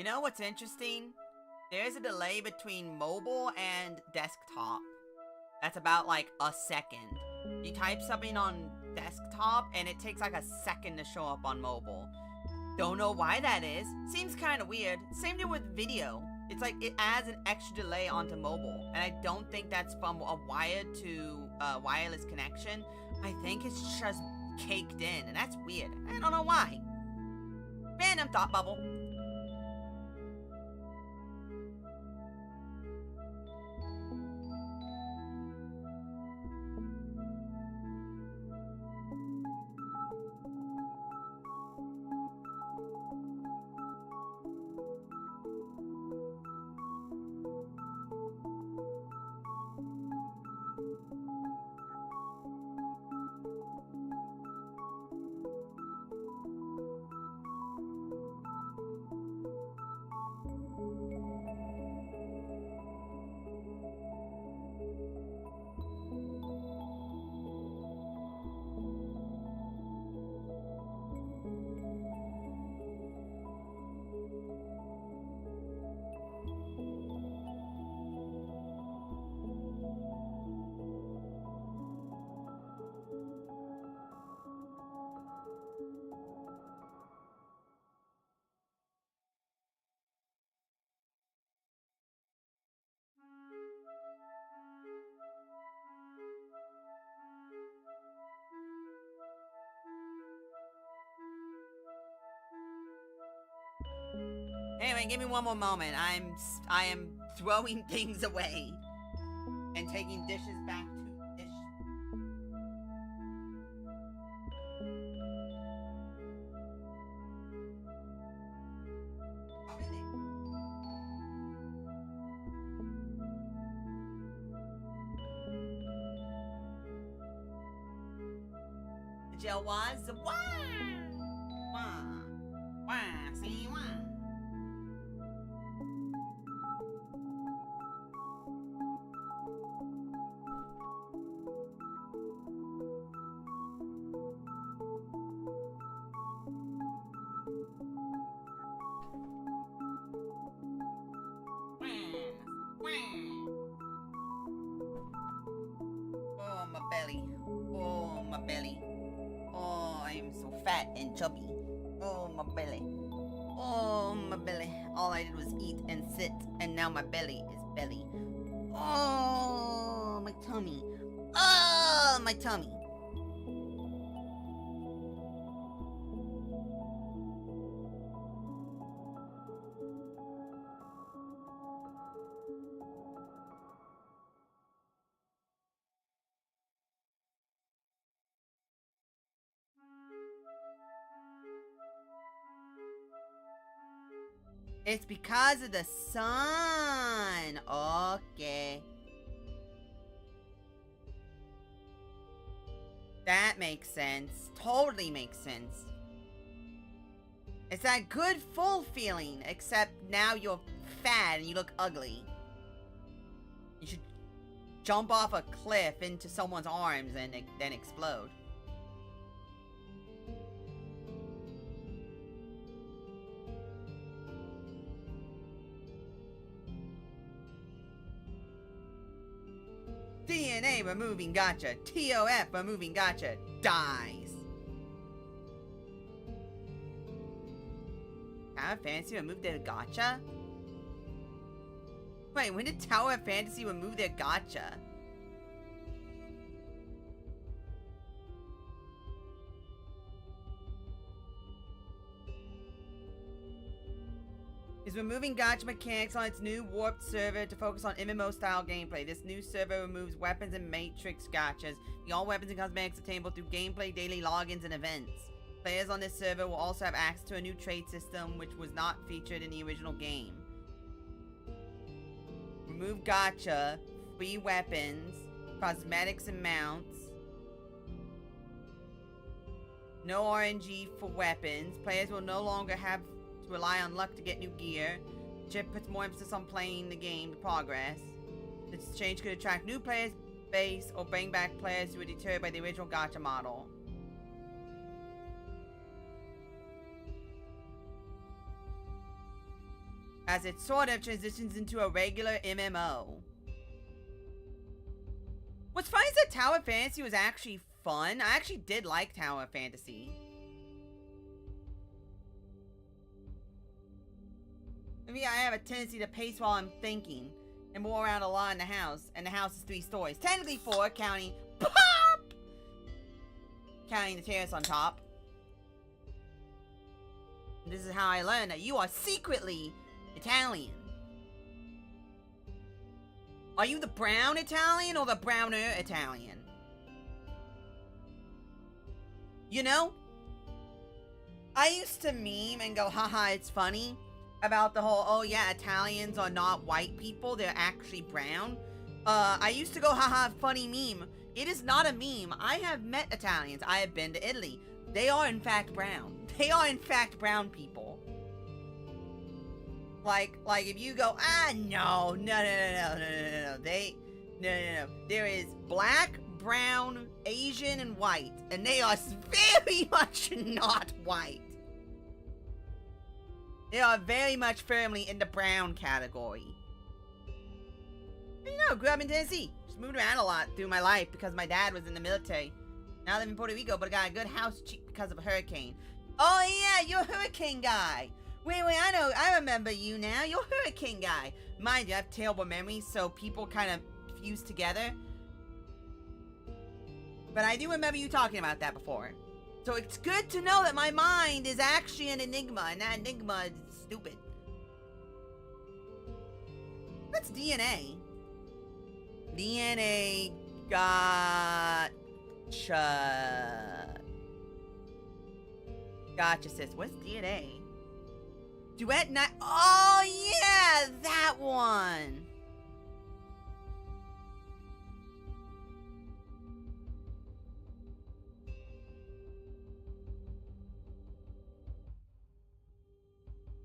You know what's interesting? There's a delay between mobile and desktop. That's about like a second. You type something on desktop and it takes like a second to show up on mobile. Don't know why that is. Seems kind of weird. Same thing with video. It's like it adds an extra delay onto mobile. And I don't think that's from a wired to wireless connection. I think it's just caked in, and that's weird. I don't know why. Random thought bubble. Anyway, give me one more moment. I am throwing things away and taking dishes back to dish. The jail was wah wah wah see wah. Oh, my belly. Oh, my belly. Oh, I'm so fat and chubby. Oh, my belly. Oh, my belly. All I did was eat and sit, and now my belly is belly. Oh, my tummy. Oh, my tummy. It's because of the sun. Okay. That makes sense. Totally makes sense. It's that good full feeling, except now you're fat and you look ugly. You should jump off a cliff into someone's arms and then explode. DNA removing gotcha. TOF removing gotcha. Dies. Tower of Fantasy remove their gotcha? Wait, when did Tower of Fantasy remove their gotcha? Is removing gacha mechanics on its new warped server to focus on MMO-style gameplay. This new server removes weapons and matrix gachas. All weapons and cosmetics attainable through gameplay, daily logins, and events. Players on this server will also have access to a new trade system which was not featured in the original game. Remove gacha, free weapons, cosmetics and mounts. No RNG for weapons. Players will no longer have to rely on luck to get new gear. Chip puts more emphasis on playing the game to progress. This change could attract new players base or bring back players who were deterred by the original gacha model. as it sort of transitions into a regular MMO. What's funny is that Tower Fantasy was actually fun. I actually did like Tower Fantasy. Maybe I have a tendency to pace while I'm thinking and move around a lot in the house, and the house is 3 stories. Technically 4, counting POP! Counting the terrace on top. And this is how I learned that you are secretly Italian. Are you the brown Italian or the browner Italian? You know, I used to meme and go, haha, it's funny, about the whole, oh yeah, Italians are not white people, they're actually brown. I used to go, haha, funny meme. It is not a meme. I have met Italians. I have been to Italy. They are in fact brown. They are in fact brown people. Like if you go, no. There is black, brown, Asian, and white. And they are very much not white. They are very much firmly in the brown category. You know, grew up in Tennessee. Just moved around a lot through my life because my dad was in the military. Now I live in Puerto Rico, but I got a good house cheap because of a hurricane. Oh yeah, you're a hurricane guy. Wait, I know, I remember you now. You're a hurricane guy. Mind you, I have terrible memories, so people kind of fuse together. But I do remember you talking about that before. So it's good to know that my mind is actually an enigma, and that enigma is stupid. That's DNA. DNA gotcha. Gotcha, sis. What's DNA? Duet night. Oh, yeah, that one.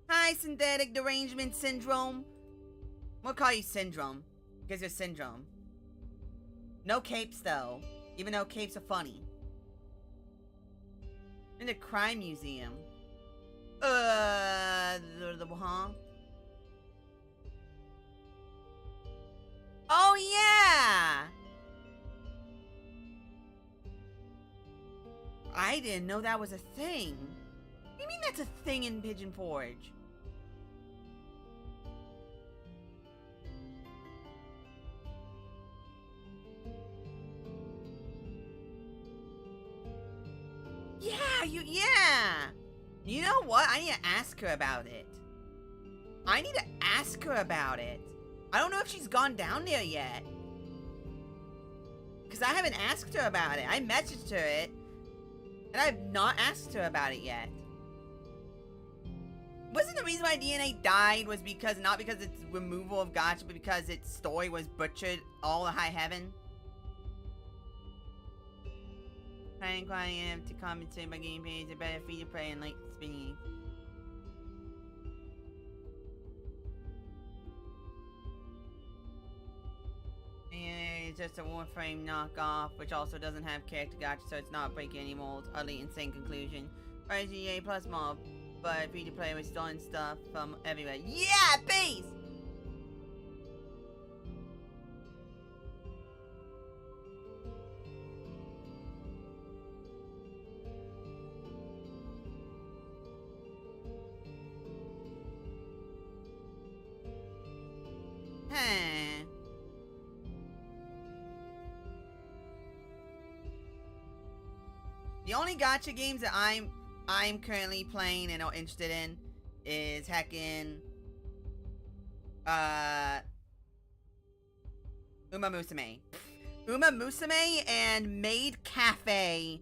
Hi, synthetic derangement syndrome. We'll call you syndrome because you're syndrome. No capes though, even though capes are funny. In the crime museum. Huh? Oh yeah! I didn't know that was a thing. What do you mean that's a thing in Pigeon Forge? Yeah! You know what? I need to ask her about it. I don't know if she's gone down there yet. Because I haven't asked her about it. I messaged her it. And I've not asked her about it yet. Wasn't the reason why DNA died was because, not because its removal of Gotcha, but because its story was butchered all the high heaven? Playing quality enough to compensate by game page, a better free to play and late spinning. And it's just a Warframe knockoff, which also doesn't have character gotcha, so it's not breaking any molds. Utterly insane conclusion. RGA plus mob, but free to play with stolen stuff from everywhere. Yeah, peace! The only gacha games that I'm currently playing and are interested in is heckin' Uma Musume. Uma Musume and Maid Cafe.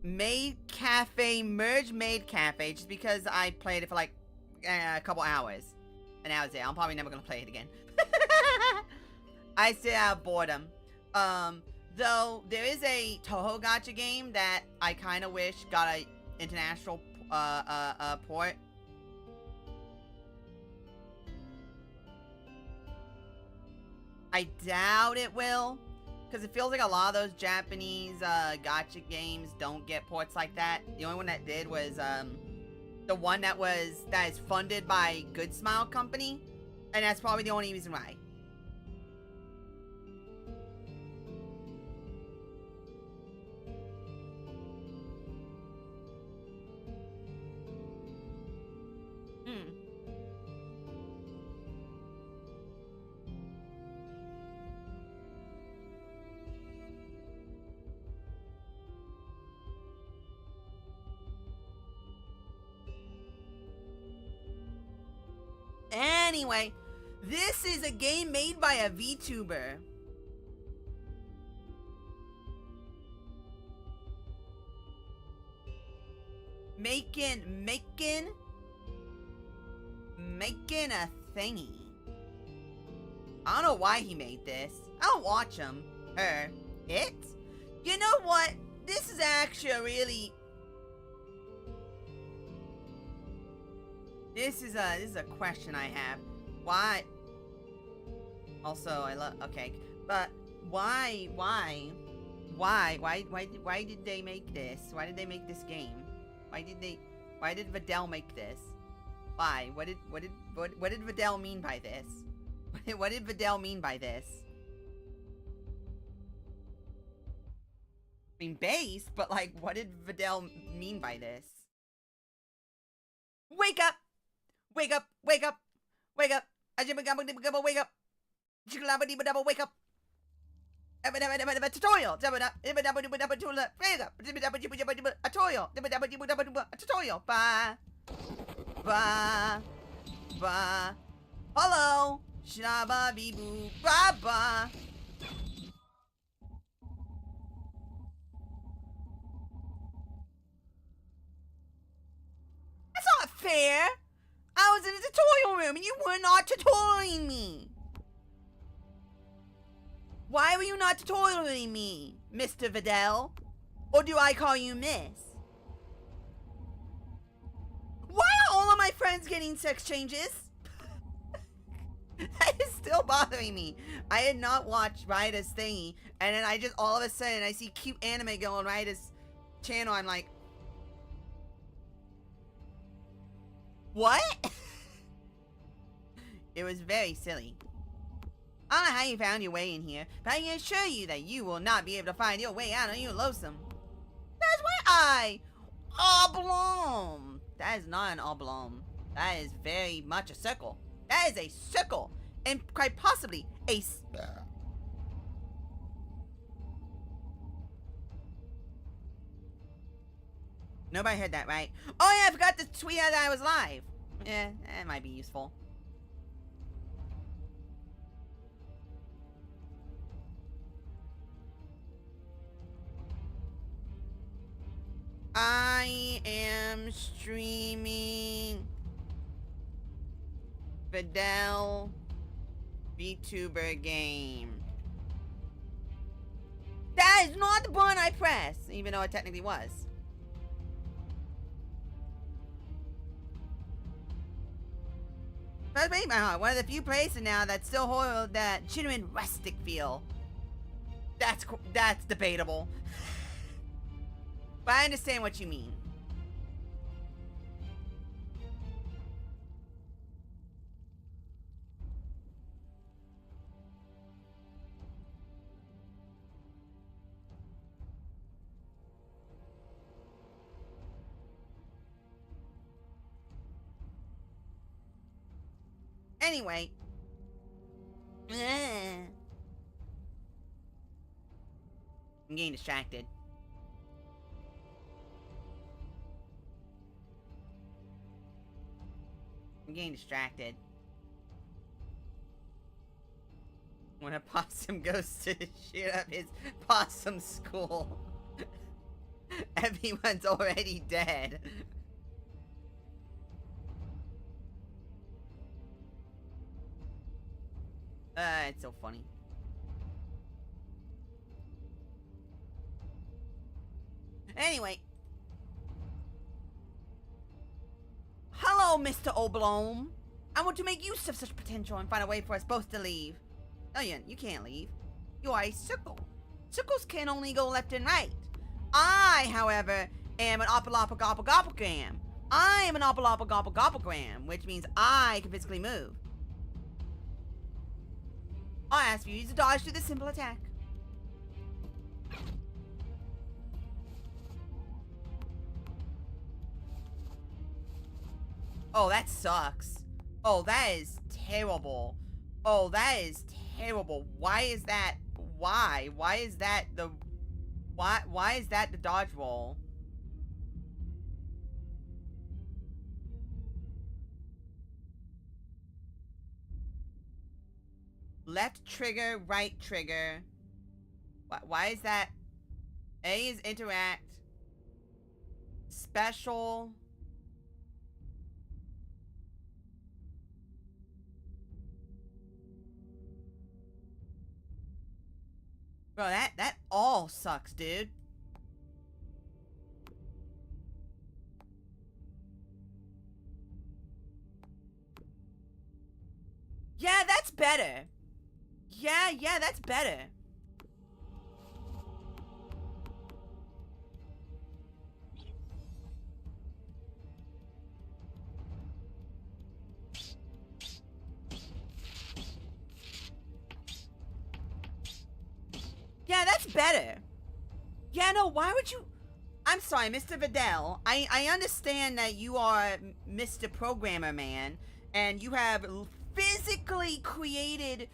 Maid Cafe, merge Maid Cafe, just because I played it for like a couple hours. And that was it. I'm probably never gonna play it again. I still have boredom. Though there is a Toho gacha game that I kind of wish got a international port. I doubt it will, because it feels like a lot of those Japanese gacha games don't get ports like that. The only one that did was The one that is funded by Good Smile Company. And that's probably the only reason why. Anyway, this is a game made by a VTuber. Making a thingy. I don't know why he made this. I don't watch him. Her. It? You know what? This is actually This is a question I have. Why? Also, okay, but why did they make this? Why did they make this game? Why did VIDEL make this? Why? What did VIDEL mean by this? What did VIDEL mean by this? I mean, base, but like, what did VIDEL mean by this? Wake up! Wake up! Wake up! Wake up! Wake up! Wake up! Tutorial! Tutorial! Ba. Hello! Shabba bee boo ba ba. That's not fair! I was in a tutorial room and you were not tutorialing me! Why were you not tutorialing me, Mr. VIDEL? Or do I call you Miss? Why are all of my friends getting sex changes? That is still bothering me. I had not watched Ryda's thingy, and then I just all of a sudden I see cute anime go on Ryda's channel. I'm like, what? It was very silly. I don't know how you found your way in here, but I can assure you that you will not be able to find your way out on your lonesome. That's why oblong. That is not an oblong. That is very much a circle. That is a circle, and quite possibly a Nobody heard that, right? Oh yeah, I forgot to tweet out that I was live. Yeah, that might be useful. I am streaming VIDEL VTuber game. That is not the button I pressed, even though it technically was. That's breaking my heart. One of the few places now that still hold that genuine rustic feel. That's debatable. But I understand what you mean. Anyway. I'm getting distracted. When a possum goes to shoot up his possum school, everyone's already dead. It's so funny. Anyway. Hello, Mr. Oblong. I want to make use of such potential and find a way for us both to leave. No, you can't leave. You are a circle. Circles can only go left and right. I, however, am an opalopagopagopagam. I am an gobblegram, which means I can physically move. I'll ask you to use a dodge to this simple attack. Oh, that sucks. Oh, that is terrible. Oh, that is terrible. Why is that? Why? Why is that the... Why is that the dodge roll? Left trigger, right trigger. Why is that? A is interact. Special. Bro, that all sucks, dude. Yeah, that's better. Yeah, that's better. Yeah, that's better. Yeah, no, why would you... I'm sorry, Mr. Videl. I understand that you are Mr. Programmer Man, and you have physically created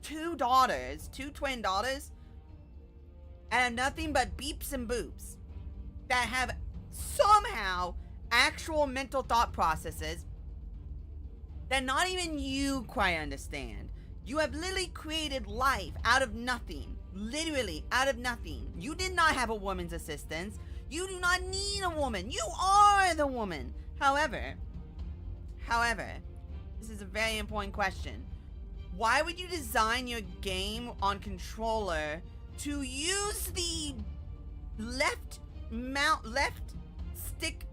two twin daughters, and have nothing but beeps and boops that have somehow actual mental thought processes that not even you quite understand. You have literally created life out of nothing. Literally out of nothing. You did not have a woman's assistance. You do not need a woman. You are the woman. However, this is a very important question. Why would you design your game on controller to use the left stick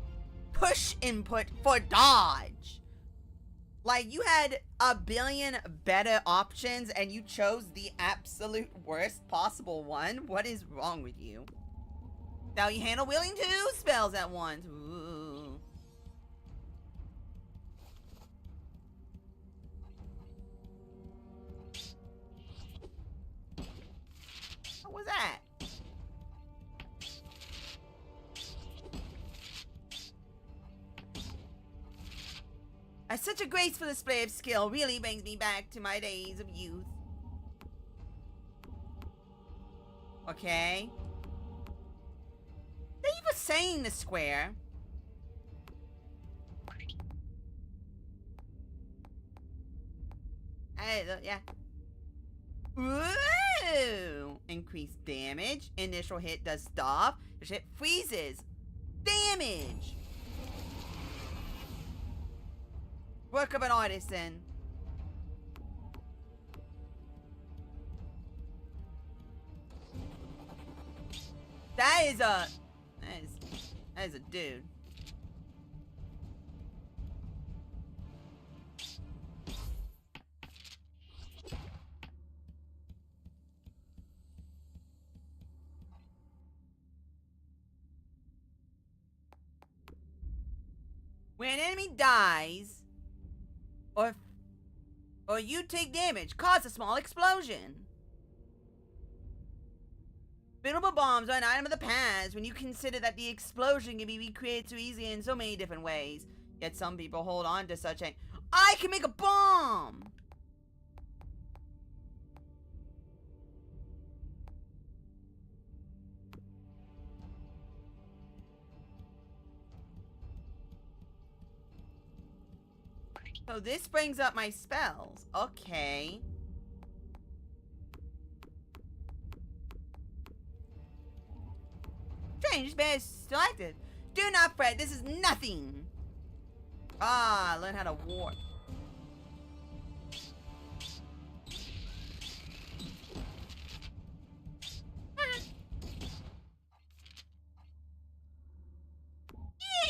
push input for dodge? Like, you had a billion better options and you chose the absolute worst possible one? What is wrong with you? Now you handle wielding two spells at once. Ooh. What was that? Such a graceful display of skill really brings me back to my days of youth. Okay. Thank you for saying the square. Yeah. Ooh! Increased damage. Initial hit does stuff. This hit freezes. Damage! Work of an artisan. That is a dude. When an enemy dies, or you take damage, cause a small explosion. Spinnable bombs are an item of the past when you consider that the explosion can be recreated so easily in so many different ways. Yet some people hold on to such a... I can make a bomb! So this brings up my spells. Okay. Strange, bear is still active. Do not fret, this is nothing. Ah, learn how to warp.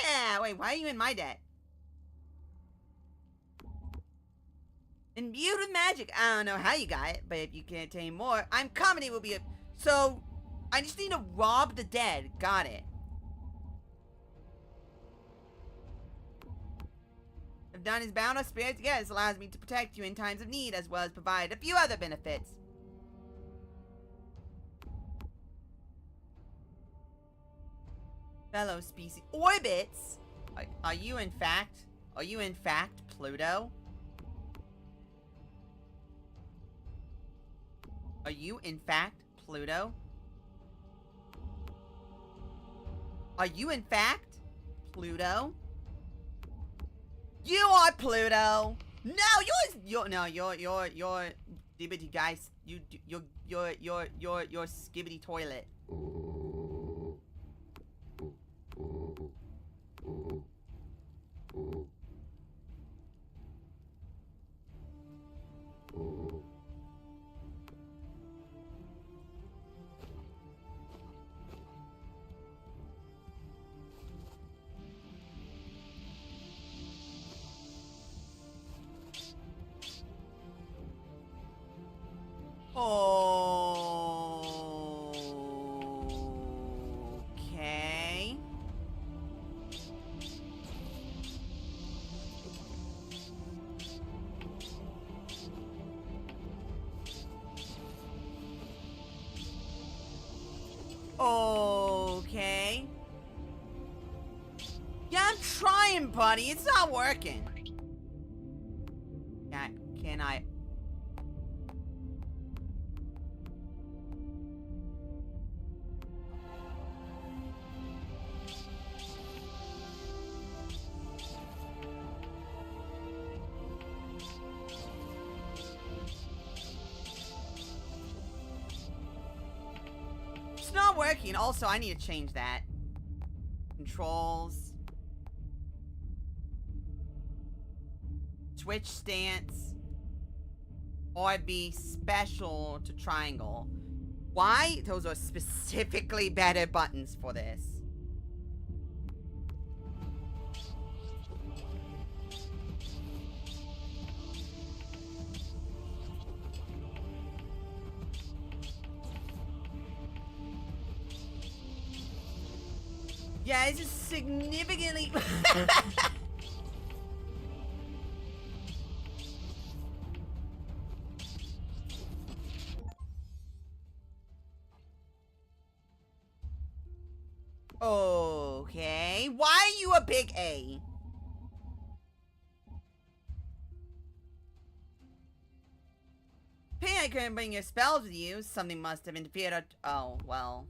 Yeah, wait, why are you in my deck? Imbued with magic. I don't know how you got it, but if you can't tell me more, I'm comedy will be a... So, I just need to rob the dead. Got it. done is bound our spirits together. This allows me to protect you in times of need, as well as provide a few other benefits. Fellow species. Orbits? Are you in fact Pluto? Are you in fact Pluto? Are you in fact Pluto? You are Pluto. No, you're Dibbity guys. You're skibbity toilet. Okay. Okay. Yeah, I'm trying, buddy. It's not working. Can I... It's not working. Also, I need to change that. Controls. Switch stance. RB special to triangle. Why? Those are specifically better buttons for this. Yeah, it's just significantly... Okay, why are you a big A? Hey, I couldn't bring your spells with you. Something must have interfered. Oh, well.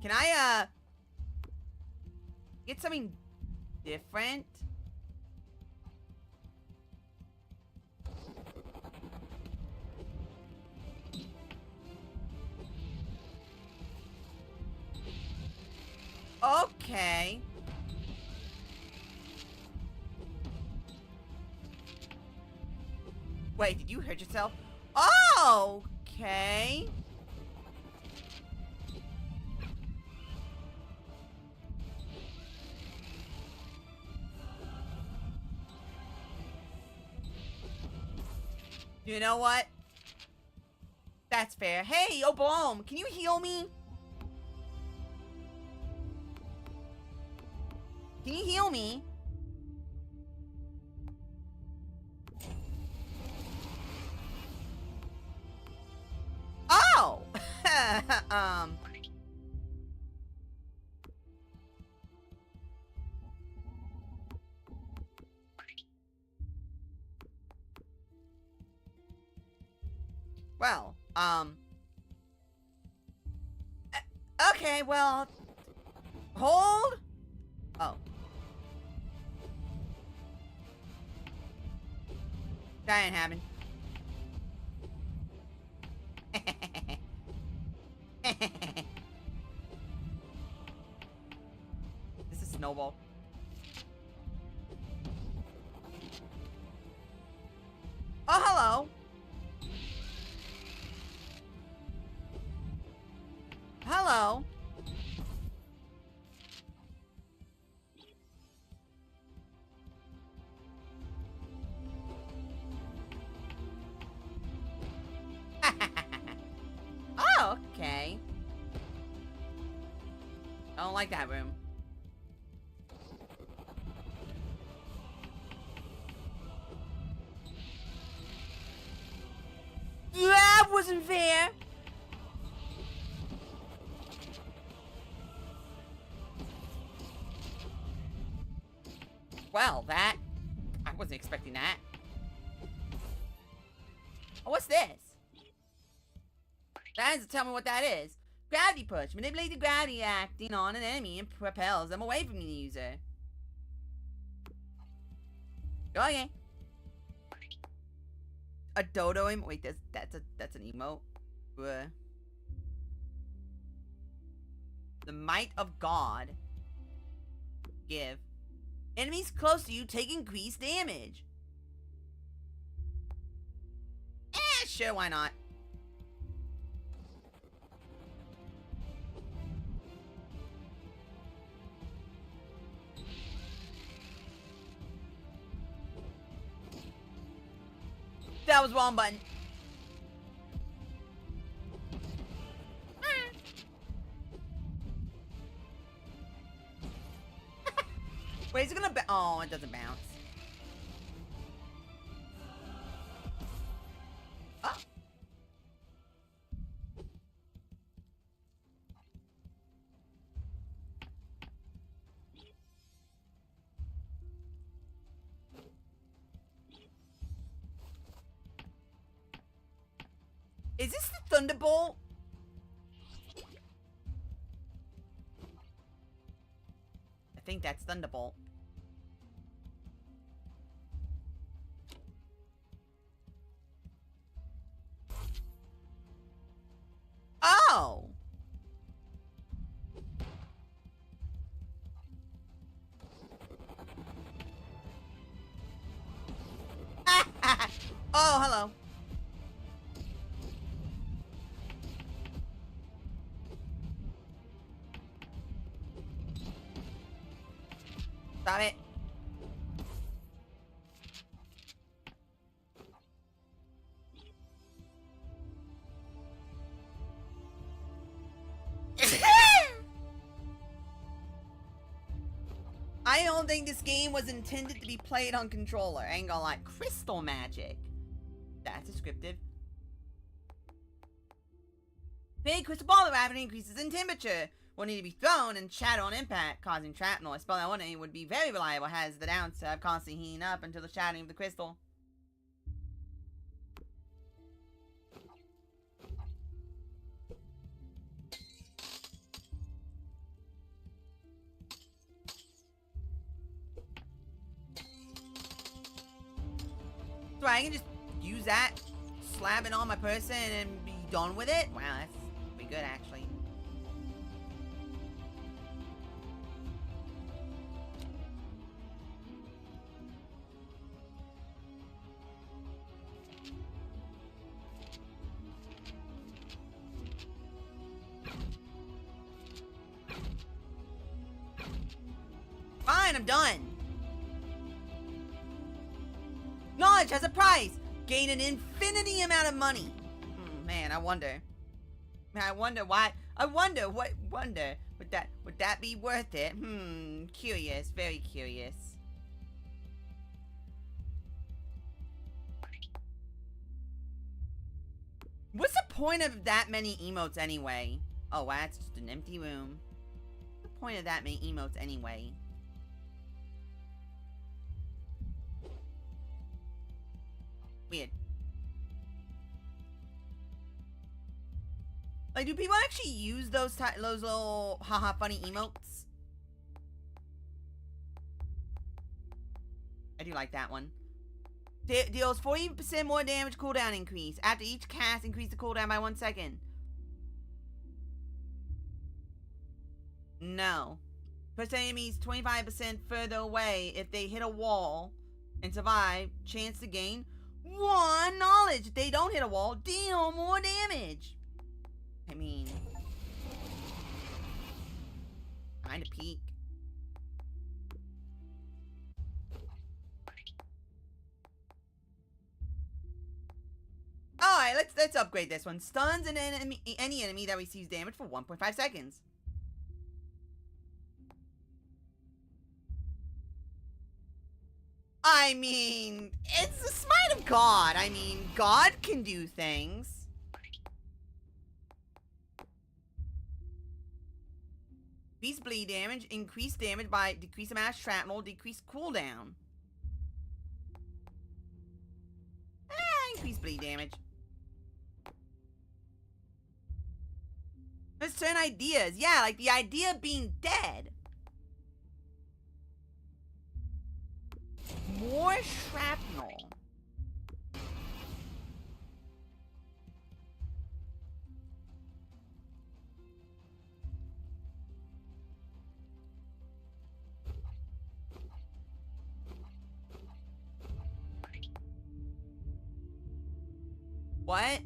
Can I, get something different? Okay. Wait, did you hurt yourself? Oh, okay. You know what? That's fair. Hey, Oblom, can you heal me? Can you heal me? Oh! Well, okay, well, hold? Oh. That ain't happen. This is Snowball. Oh, hello. Hello. I don't like that room. That wasn't fair. Well, I wasn't expecting that. Oh, what's this? That is to tell me what that is. Gravity push. Manipulate the gravity acting on an enemy and propels them away from the user. Okay. A dodo emote. Wait, that's an emote. The might of God. Give. Enemies close to you take increased damage. Sure, why not? That was wrong button. Wait, is it gonna oh, it doesn't bounce. Oh. Is this the Thunderbolt? I think that's Thunderbolt. Oh! Oh, hello. Stop it. I don't think this game was intended to be played on controller. I ain't gonna lie. Crystal magic. That's descriptive. Big crystal ball that rapidly increases in temperature. Will need to be thrown and shatter on impact, causing shrapnel. A spell that one would be very reliable, has the downside of constantly heating up until the shattering of the crystal. So I can just use that, slap it on my person, and be done with it? Wow, that's pretty good, actually. Fine, I'm done. Knowledge has a price. Gain an infinity amount of money. Man, I wonder why. I wonder what. Would that be worth it? Curious. Very curious. What's the point of that many emotes anyway? Oh, wow, it's just an empty room. What's the point of that many emotes anyway? Weird. Like, do people actually use those little haha funny emotes? I do like that one. Deals 40% more damage cooldown increase. After each cast, increase the cooldown by 1 second. No. Push enemies 25% further away if they hit a wall and survive. Chance to gain 1 knowledge. If they don't hit a wall, deal more damage. I mean, kinda peak. Alright, let's upgrade this one. Stuns any enemy that receives damage for 1.5 seconds. I mean, it's the smite of God. I mean, God can do things. Increase bleed damage, increase damage by decrease amount of shrapnel, decrease cooldown. Increase bleed damage. Let's turn ideas. Yeah, like the idea of being dead. More shrapnel. What?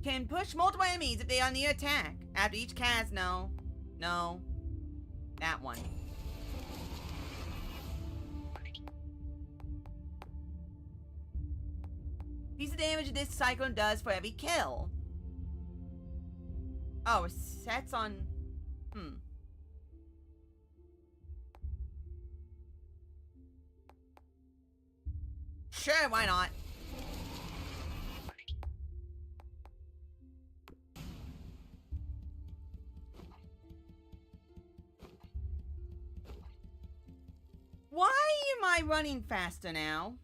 Can push multiple enemies if they are near attack. After each cast, no. No. That one. Piece of damage this cyclone does for every kill. Oh, it sets on... Sure, why not? Why am I running faster now?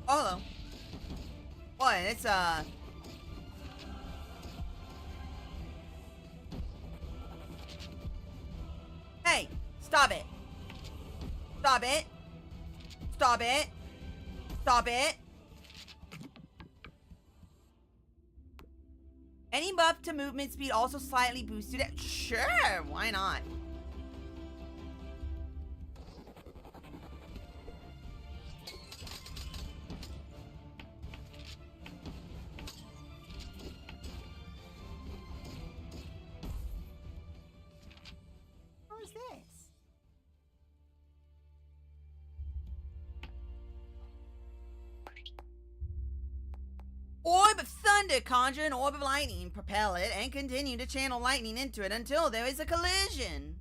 Oh, hello. What? It's, Hey! Stop it! Stop it! Stop it! Stop it! Any buff to movement speed also slightly boosted it? Sure, why not? What was this? Orb of Thunder. Conjure an orb of lightning, propel it, and continue to channel lightning into it until there is a collision.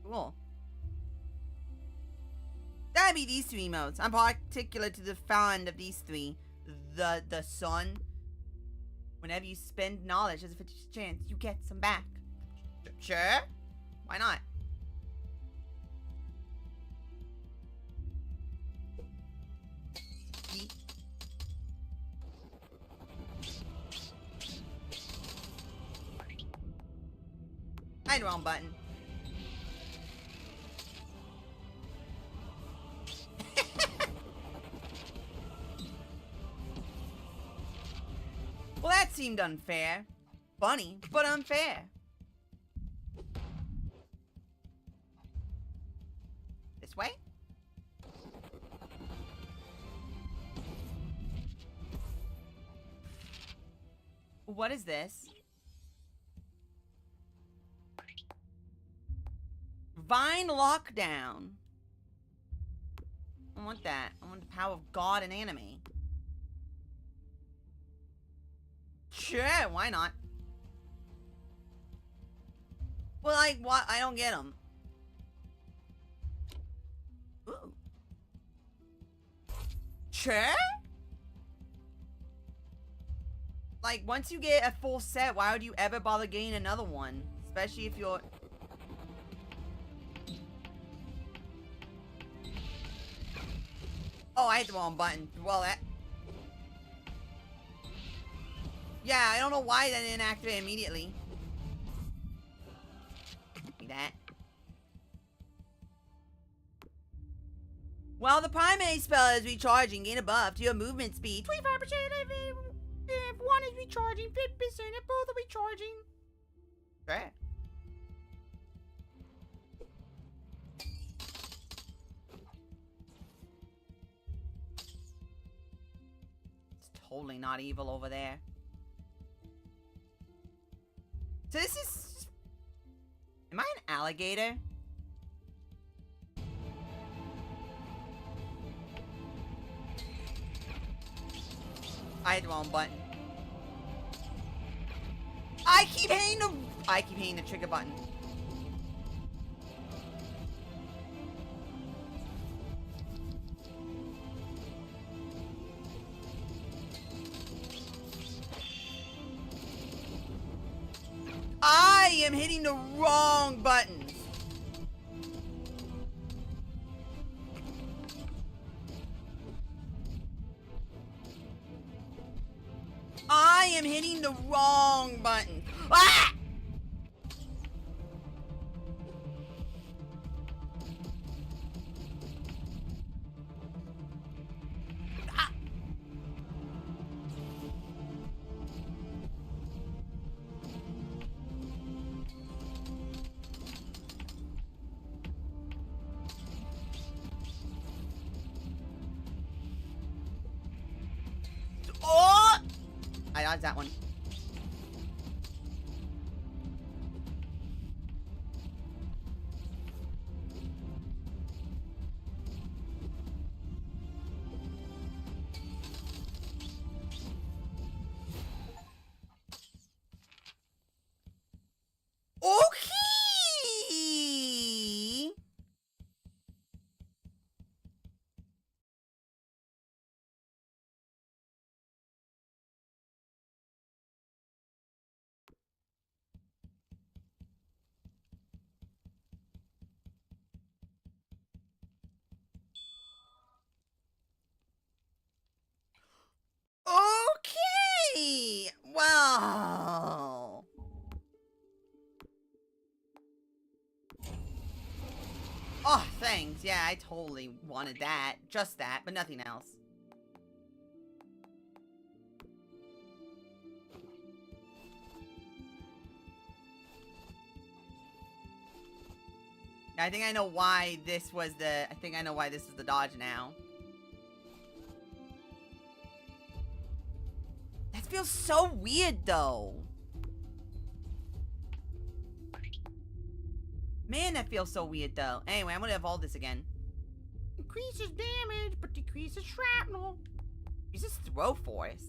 Cool. That'd be these three emotes. I'm particular to the fond of these three. The sun. Whenever you spend knowledge, there's a 50% chance you get some back. Sure. Why not? I had the wrong button. Well, that seemed unfair. Funny, but unfair. This way? What is this? Vine Lockdown. I want that. I want the power of God and anime. Sure, why not? Well, like, what? I don't get them. Ooh. Sure? Like, once you get a full set, why would you ever bother getting another one? Especially if you're... Oh, I hit the wrong button. Well, that... Yeah, I don't know why that didn't activate immediately. Like that. While the primary spell is recharging, gain a buff to your movement speed. 25% if one is recharging, 50% if both are recharging. Right. totally not evil over there. So this is... Am I an alligator? I hit the wrong button. I keep hitting the trigger button. I am hitting the wrong buttons. I am hitting the wrong button. Ah! Ah! Oh! I dodged that one. Okay. Okay. Well. Oh, thanks. Yeah, I totally wanted that. Just that, but nothing else. I think I know why this was the... I think I know why this is the dodge now. That feels so weird, though. Man, that feels so weird, though. Anyway, I'm gonna evolve this again. Increases damage, but decreases shrapnel. Uses throw force.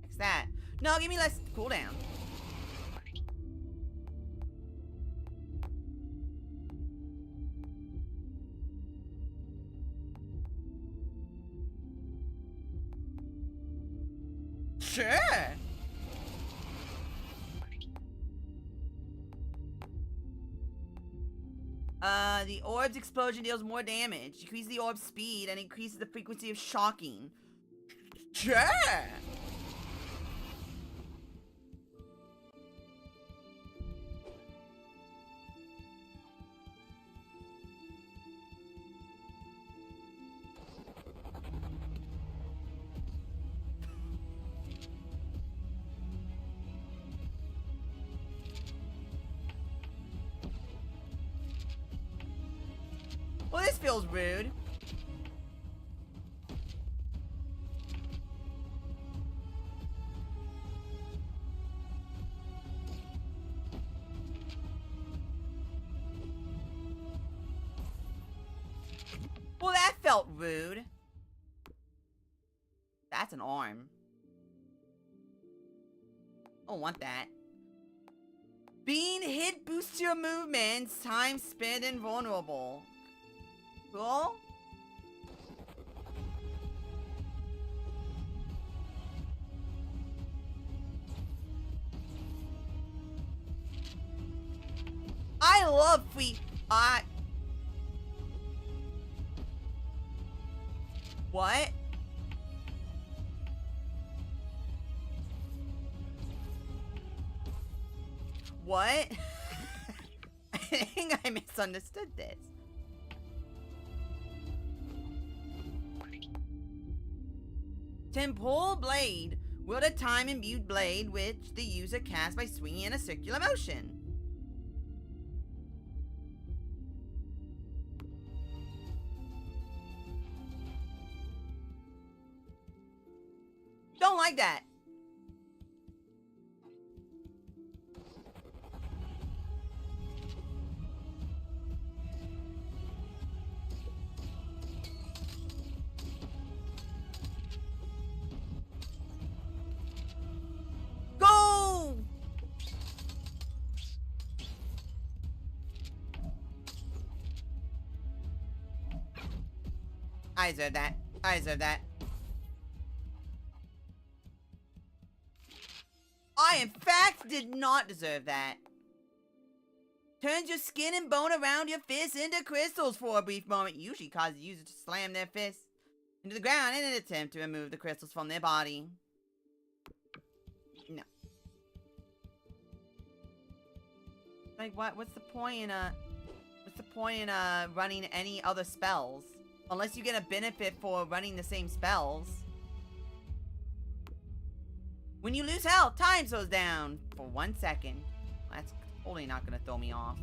What's that? No, give me less cooldown. Sure. The orb's explosion deals more damage. Decreases the orb's speed and increases the frequency of shocking. Sure. Well, this feels rude. Well, that felt rude. That's an arm. I don't want that. Being hit boosts your movements, time spent invulnerable. Cool? I love What? What? I think I misunderstood this. Temporal Blade. Wield a time-imbued blade which the user casts by swinging in a circular motion. Don't like that. Go! I deserve that. I deserve that. I, in fact, did not deserve that. Turns your skin and bone around your fists into crystals for a brief moment. Usually causes users to slam their fists into the ground in an attempt to remove the crystals from their body. No. Like, what? What's the point in, running any other spells? Unless you get a benefit for running the same spells. When you lose health, time slows down for 1 second. That's totally not gonna throw me off.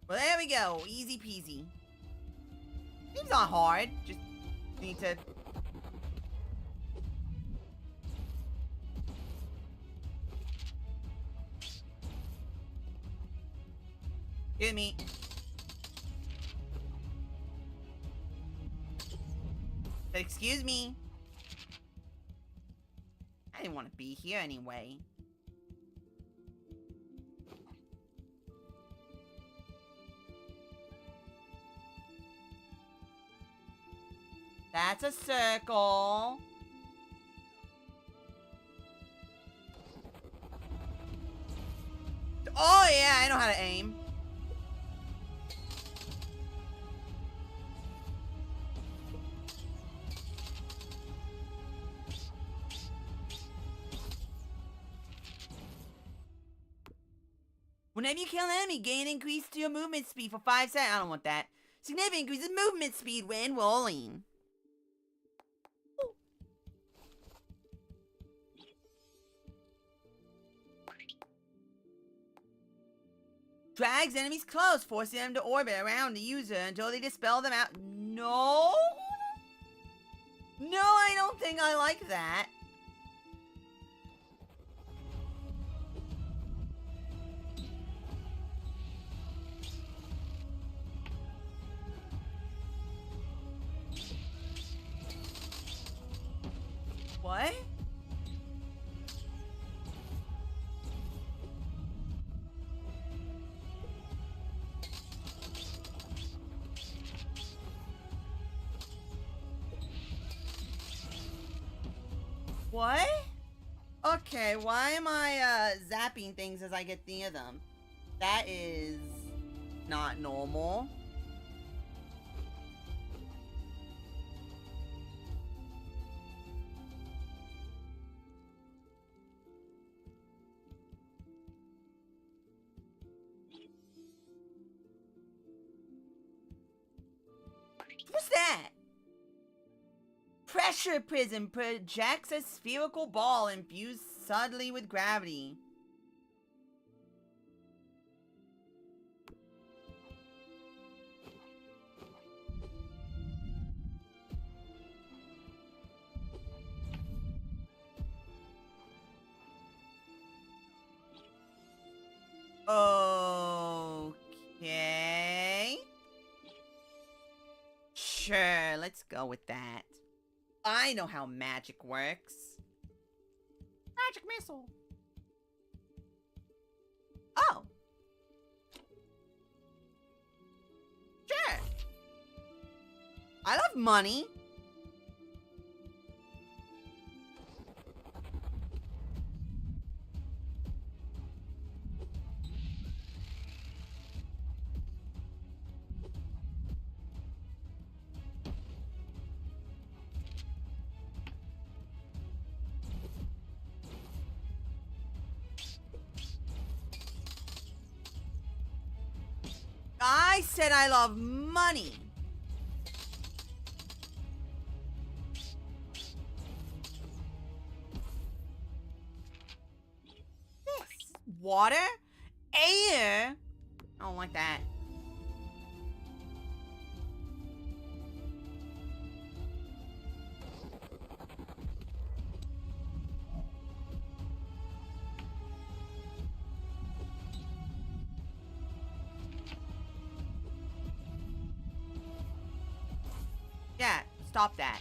Well, there we go. Easy peasy. Seems not hard. Just need to... Excuse me. Excuse me. I didn't want to be here anyway. That's a circle. Oh yeah, I know how to aim. Whenever you kill an enemy, gain increase to your movement speed for 5 seconds. I don't want that. Significant increases movement speed when rolling. Drags enemies close, forcing them to orbit around the user until they dispel them out. No? No, I don't think I like that. What? What? Okay, why am I zapping things as I get near them? That is not normal. What's that? Pressure prism projects a spherical ball infused subtly with gravity. Okay. Sure, let's go with that. I know how magic works. Magic missile. Oh. Sure. I love money. I said I love money. water? Air? I don't like that. Yeah, stop that.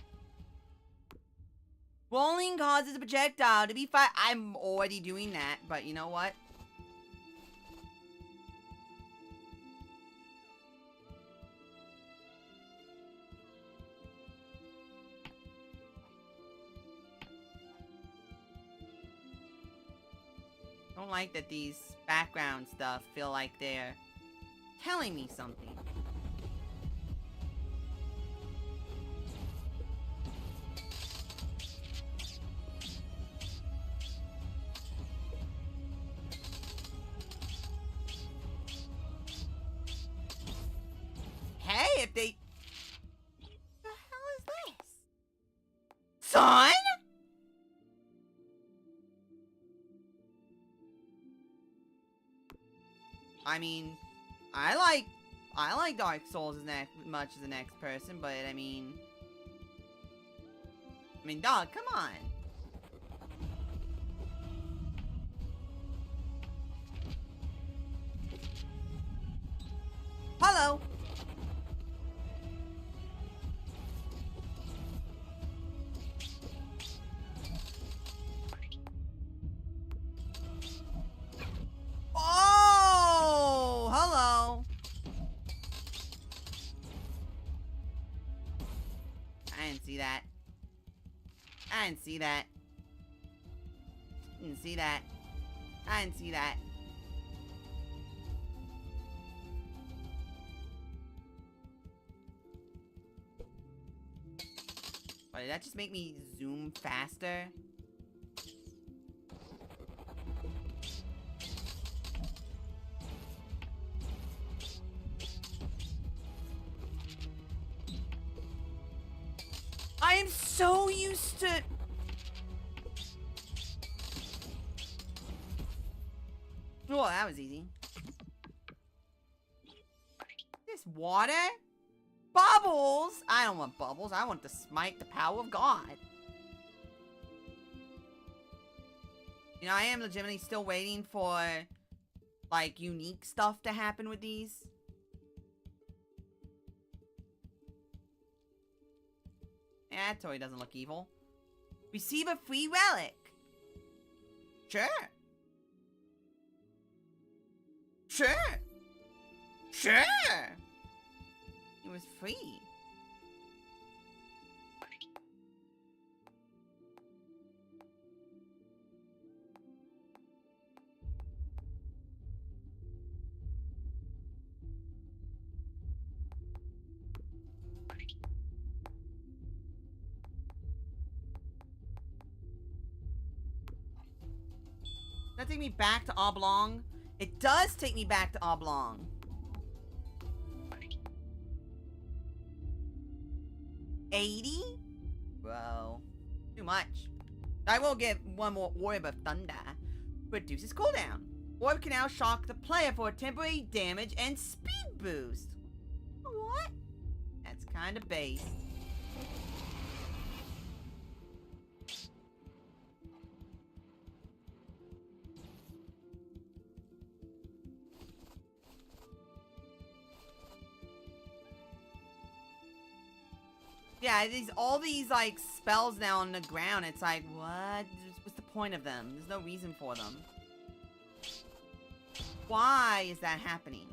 Rolling causes a projectile to be fired. I'm already doing that, but you know what? I don't like that these background stuff feel like they're telling me something. Hey, if they... What the hell is this? Son? I mean, I like Dark Souls as much as the next person, but I mean, dog, come on. Hello. Oh, hello. I didn't see that. I didn't see that. Didn't see that. I didn't see that. But did that just make me zoom faster? I am so used to... Oh, that was easy. This water? Bubbles? I don't want bubbles. I want to smite the power of God. You know, I am legitimately still waiting for, like, unique stuff to happen with these. Yeah, that toy doesn't look evil. Receive a free relic. Sure. Sure. Sure. It was free. Does that take me back to Oblong? It does take me back to Oblong. $80? Bro. Too much. I will get one more Orb of Thunder. Reduces cooldown. Orb can now shock the player for a temporary damage and speed boost. What? That's kind of base. Yeah, all these like spells now on the ground. It's like, what? What's the point of them? There's no reason for them. Why is that happening?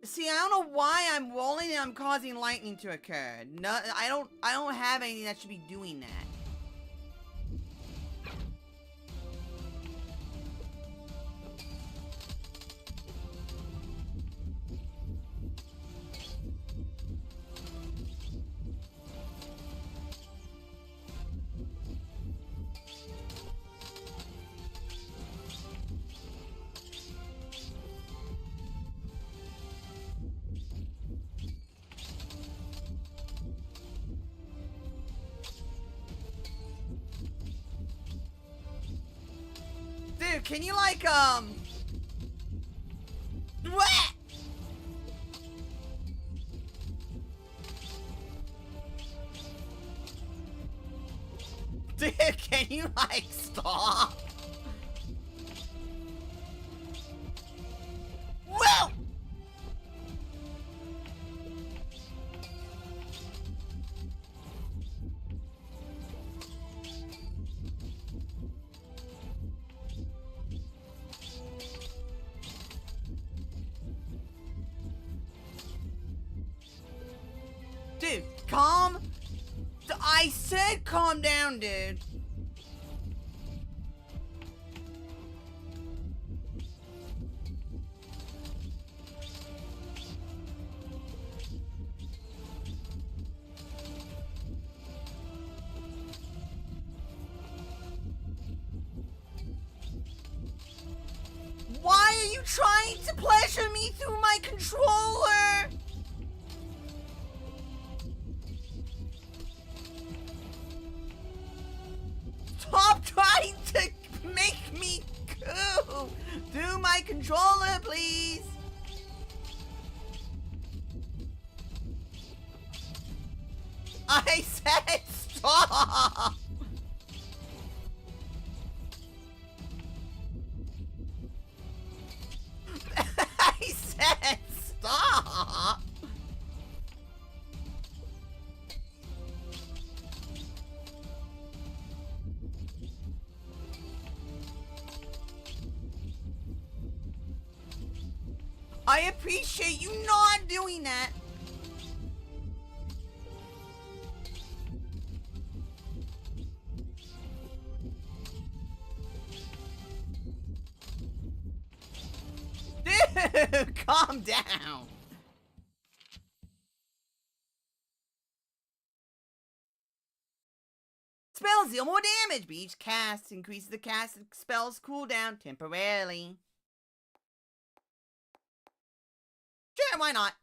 See, I don't know why I'm rolling and I'm causing lightning to occur. No, I don't have anything that should be doing that. Dude, can you like, what? Dude, can you like stop? Whoa! Dude, calm. I said calm down, dude. Why are you trying to pleasure me through my controller? Stop trying to make me go through my controller, please. I said stop. I said stop. I appreciate you not doing that. Dude, calm down. Spells deal more damage, but each cast increases the cast spell's cooldown temporarily. Sure, why not?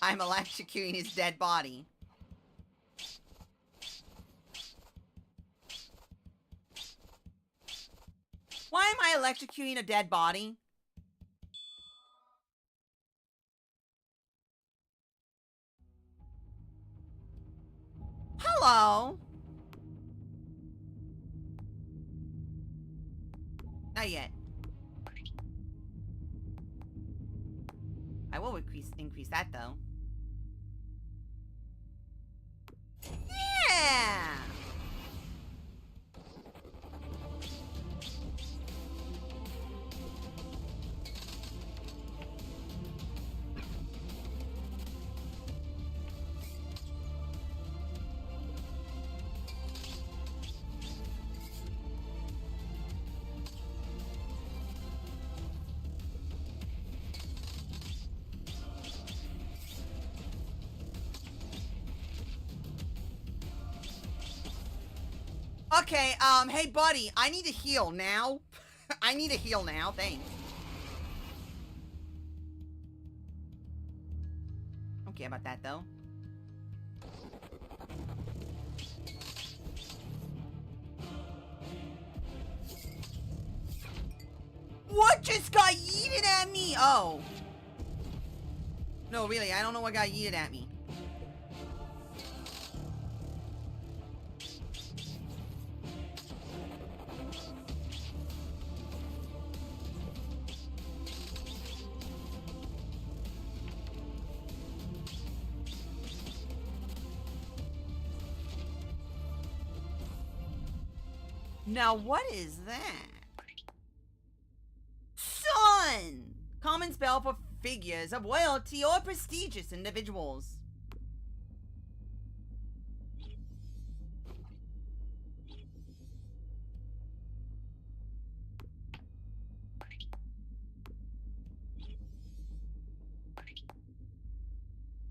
I'm electrocuting his dead body. Why am I electrocuting a dead body? Hello? Not yet. I will increase that though. Yeah! Okay, hey buddy, I need to heal now. I need to heal now, thanks. Don't care about that though. What just got yeeted at me? Oh. No, really, I don't know what got yeeted at me. Now, what is that? Sun! Common spell for figures of royalty or prestigious individuals.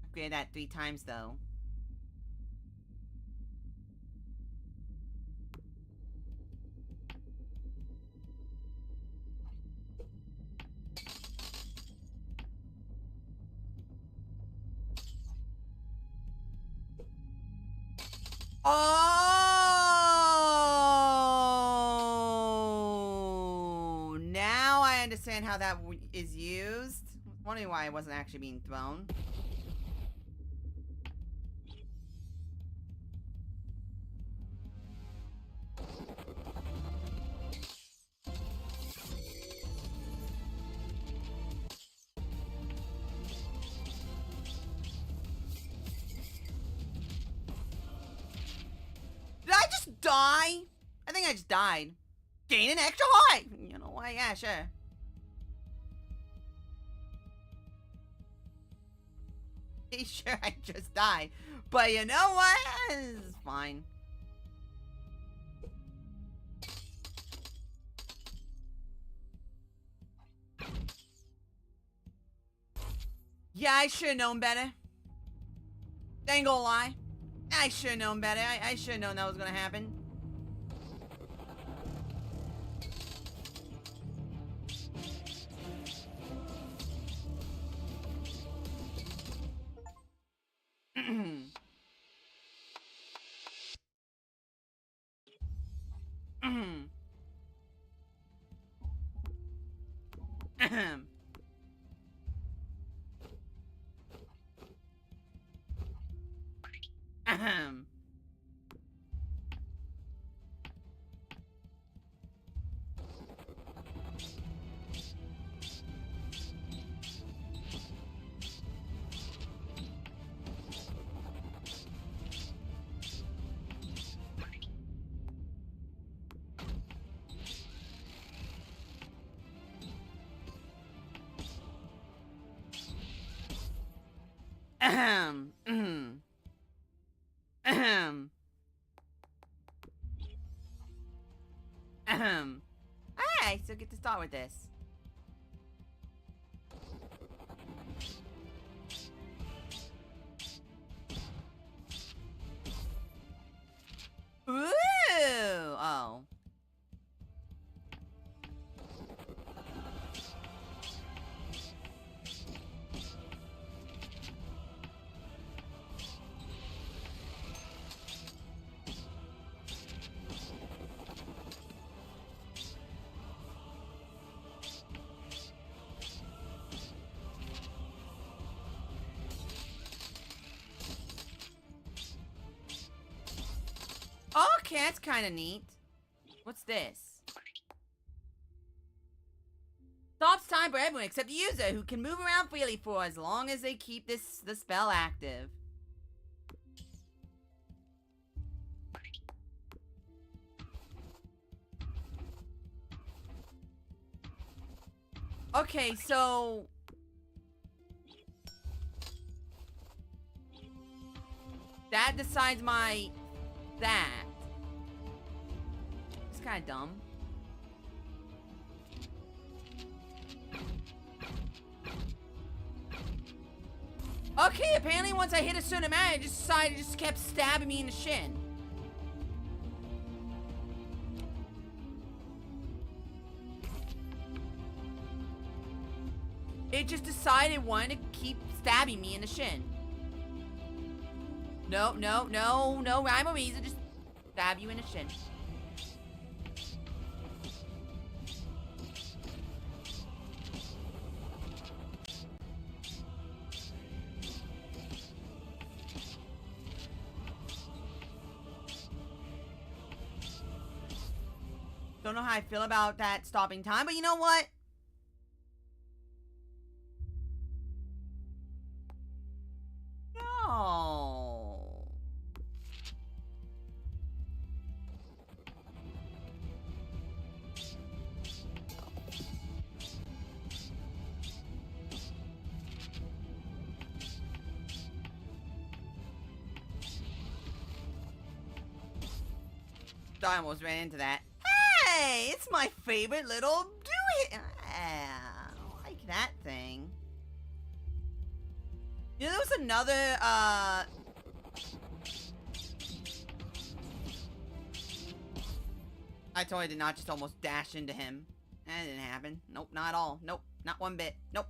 Upgrade that 3 times, though. Oh! Now I understand how that is used. I was wondering why it wasn't actually being thrown. Did I just die? I think I just died. Gain an extra heart! You know why? Yeah, sure. Pretty sure I just died. But you know what? It's fine. Yeah, I should've known better. Ain't gonna lie. I should've known better. I should've known that was gonna happen. Alright, so get to start with this. Ooh! Oh. Okay, that's kind of neat. What's this? Stops time for everyone except the user, who can move around freely for as long as they keep the spell active. Okay, so that decides my that. It's kind of dumb. Okay, apparently once I hit a certain amount, it just kept stabbing me in the shin. It just decided it wanted to keep stabbing me in the shin. No rhyme or reason, just stab you in the shin. Don't know how I feel about that stopping time, but you know what? No. I almost ran into that. Hey, it's my favorite little do-it. I like that thing. You know, there was another, I totally did not just almost dash into him. That didn't happen. Nope, not at all. Nope, not one bit. Nope.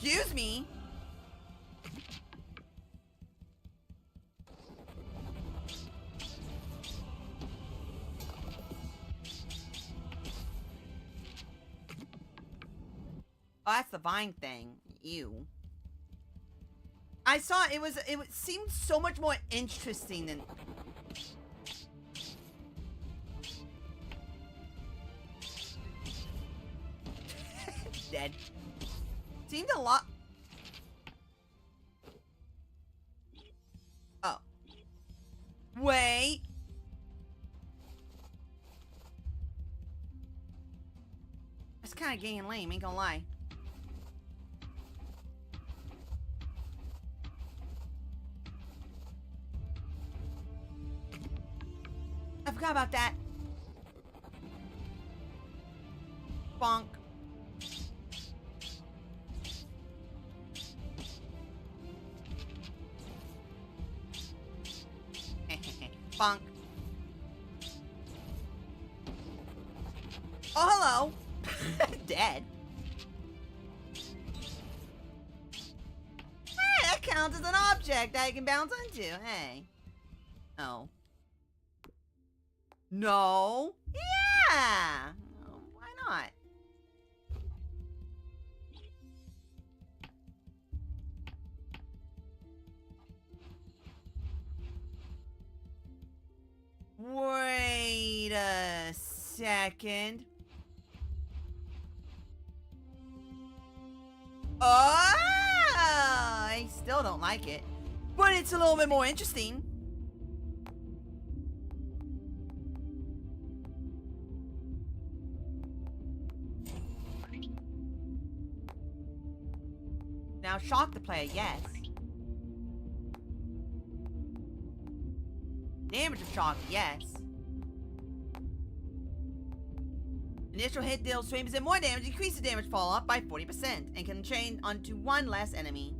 Excuse me? Oh, that's the vine thing. Ew. I saw it seemed so much more interesting than... Dead. Seemed a lot... Oh. Wait. That's kind of gay and lame, ain't gonna lie. I forgot about that. Bonk. Bonk. Oh, hello. Dead. Hey, that counts as an object that I can bounce into. Hey. Oh. No. Yeah. Oh, why not? Wait a second. Oh, I still don't like it, but it's a little bit more interesting. Now shock the player, yes. Damage of shock, yes. Initial hit deals 20% more damage, increases damage fall off by 40%, and can chain onto one less enemy.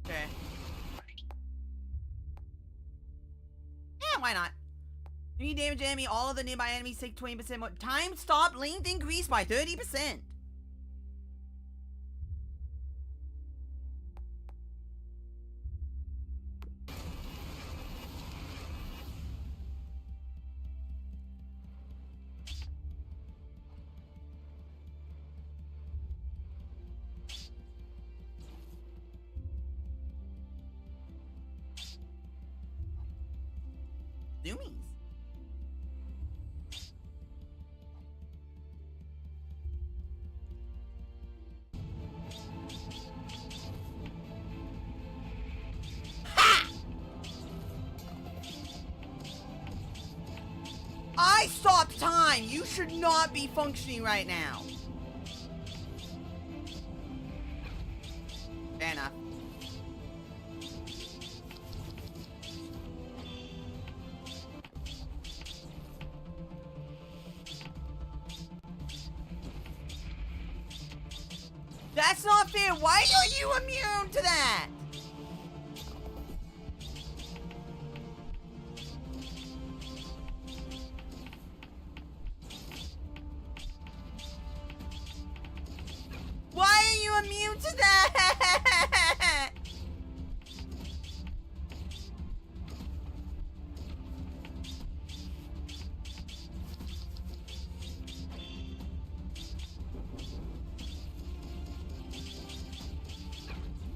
Okay. Yeah, why not? If you damage enemy, all of the nearby enemies take 20% more. Time stop length increase by 30%. Zoomies. I stopped time! You should not be functioning right now. Fair enough. That's not fair! Why are you immune to that? Why are you immune to that?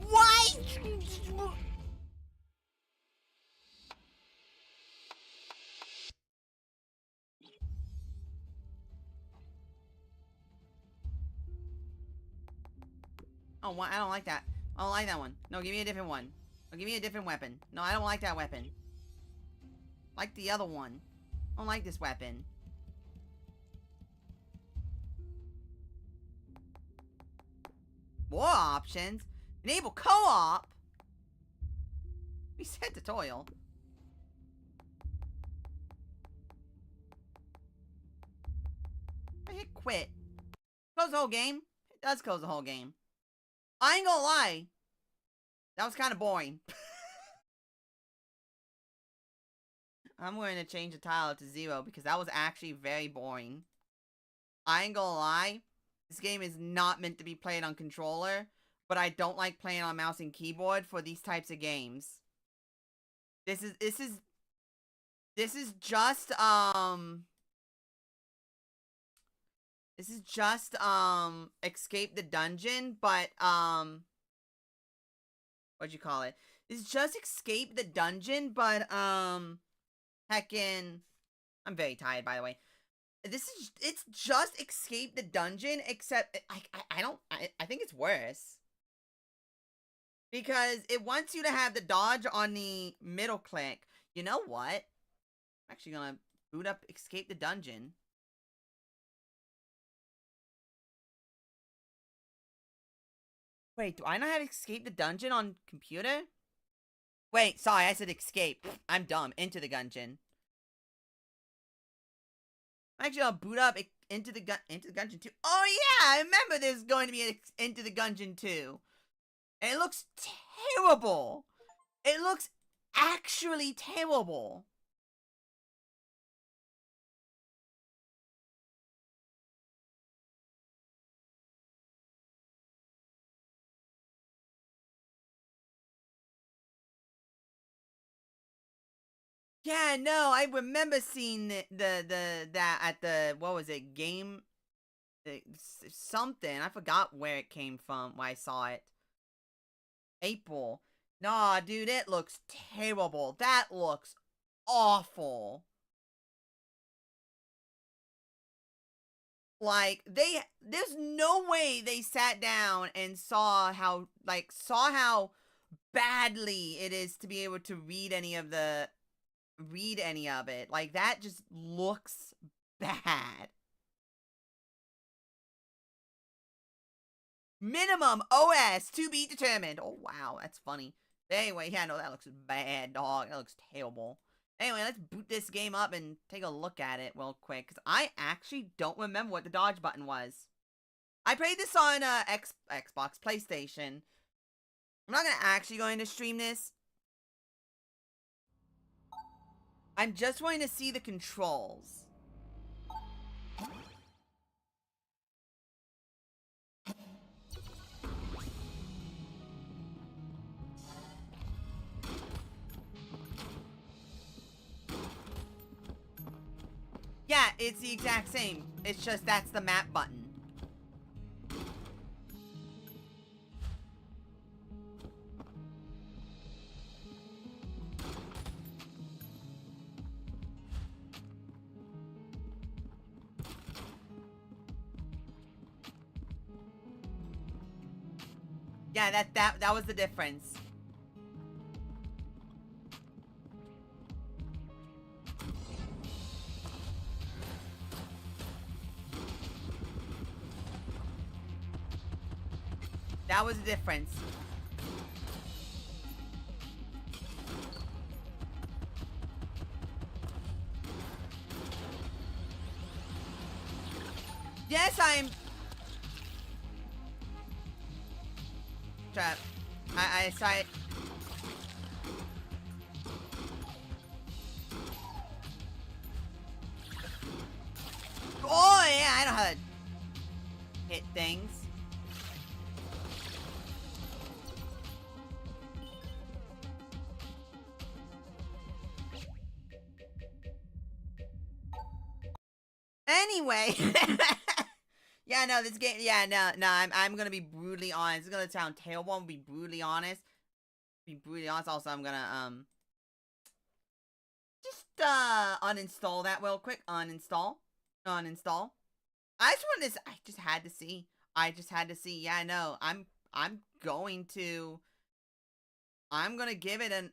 Why? Oh, I don't like that. I don't like that one. No, give me a different one. No, give me a different weapon. No, I don't like that weapon. Like the other one. I don't like this weapon. More options. Enable co-op. Reset tutorial. I hit quit. Close the whole game. It does close the whole game. I ain't gonna lie. That was kind of boring. I'm going to change the title to 0 because that was actually very boring. I ain't gonna lie. This game is not meant to be played on controller, but I don't like playing on mouse and keyboard for these types of games. This is just escape the dungeon, but what'd you call it? This is just escape the dungeon, but heckin', I'm very tired, by the way. It's just escape the dungeon, except I think it's worse. Because it wants you to have the dodge on the middle click. You know what? I'm actually gonna boot up escape the dungeon. Wait, do I not have escape the dungeon on computer? Wait, sorry, I said escape. I'm dumb. Into the dungeon. Actually, I'll boot up into the dungeon 2. Oh yeah, I remember there's going to be an into the dungeon 2. And it looks terrible. It looks actually terrible. Yeah, no, I remember seeing that at the, what was it, game, something. I forgot where it came from, where I saw it. April. Nah, dude, it looks terrible. That looks awful. Like, there's no way they sat down and saw how badly it is to be able to read any of it. Like, that just looks bad. Minimum OS to be determined. Oh, wow, that's funny. But anyway, yeah, no, that looks bad, dog. That looks terrible. Anyway, let's boot this game up and take a look at it real quick, because I actually don't remember what the dodge button was. I played this on Xbox, PlayStation. I'm not actually going to stream this. I'm just going to see the controls. Yeah, it's the exact same. It's just that's the map button. Yeah, that was the difference. That was the difference. Yes, I'm... Trap. I decided... Oh, yeah, I know how to hit things. Anyway... Yeah, no, this game, yeah, no, I'm gonna be brutally honest. It's gonna sound terrible, I'm gonna be brutally honest. Also, I'm gonna, just, uninstall that real quick. Uninstall. I just had to see. Yeah, no, I'm gonna give it an...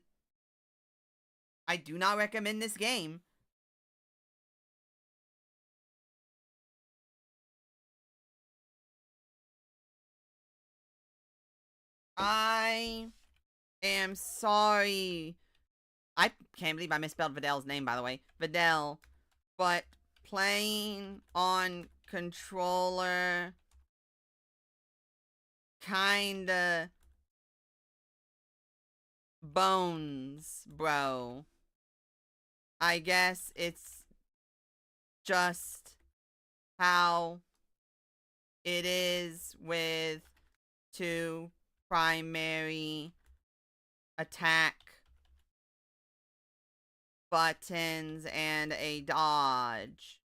I do not recommend this game. I am sorry. I can't believe I misspelled VIDEL's name, by the way. VIDEL. But playing on controller kinda bones, bro. I guess it's just how it is with two primary attack buttons and a dodge.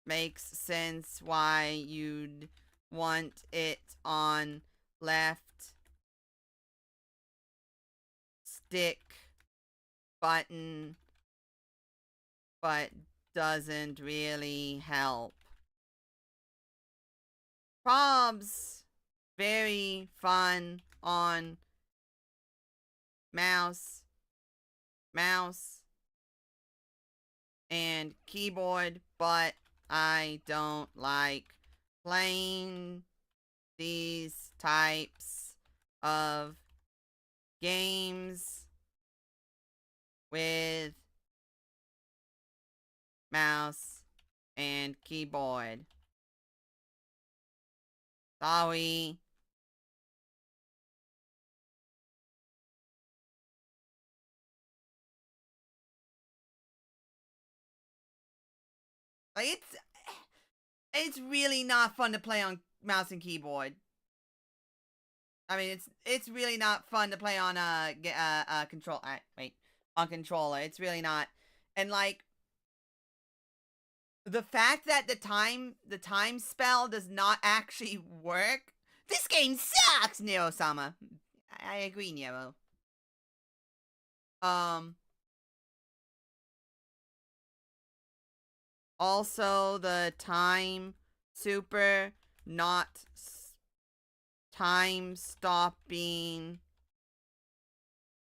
Makes sense why you'd want it on left stick button, but doesn't really help. Probs, very fun on mouse, and keyboard, but I don't like playing these types of games with mouse and keyboard. Sorry. Like, it's really not fun to play on mouse and keyboard. I mean, it's really not fun to play on control. On controller. It's really not. And like, the fact that the time spell does not actually work. This game sucks, Nero-sama. I agree, Nero. Also, the time super not time stopping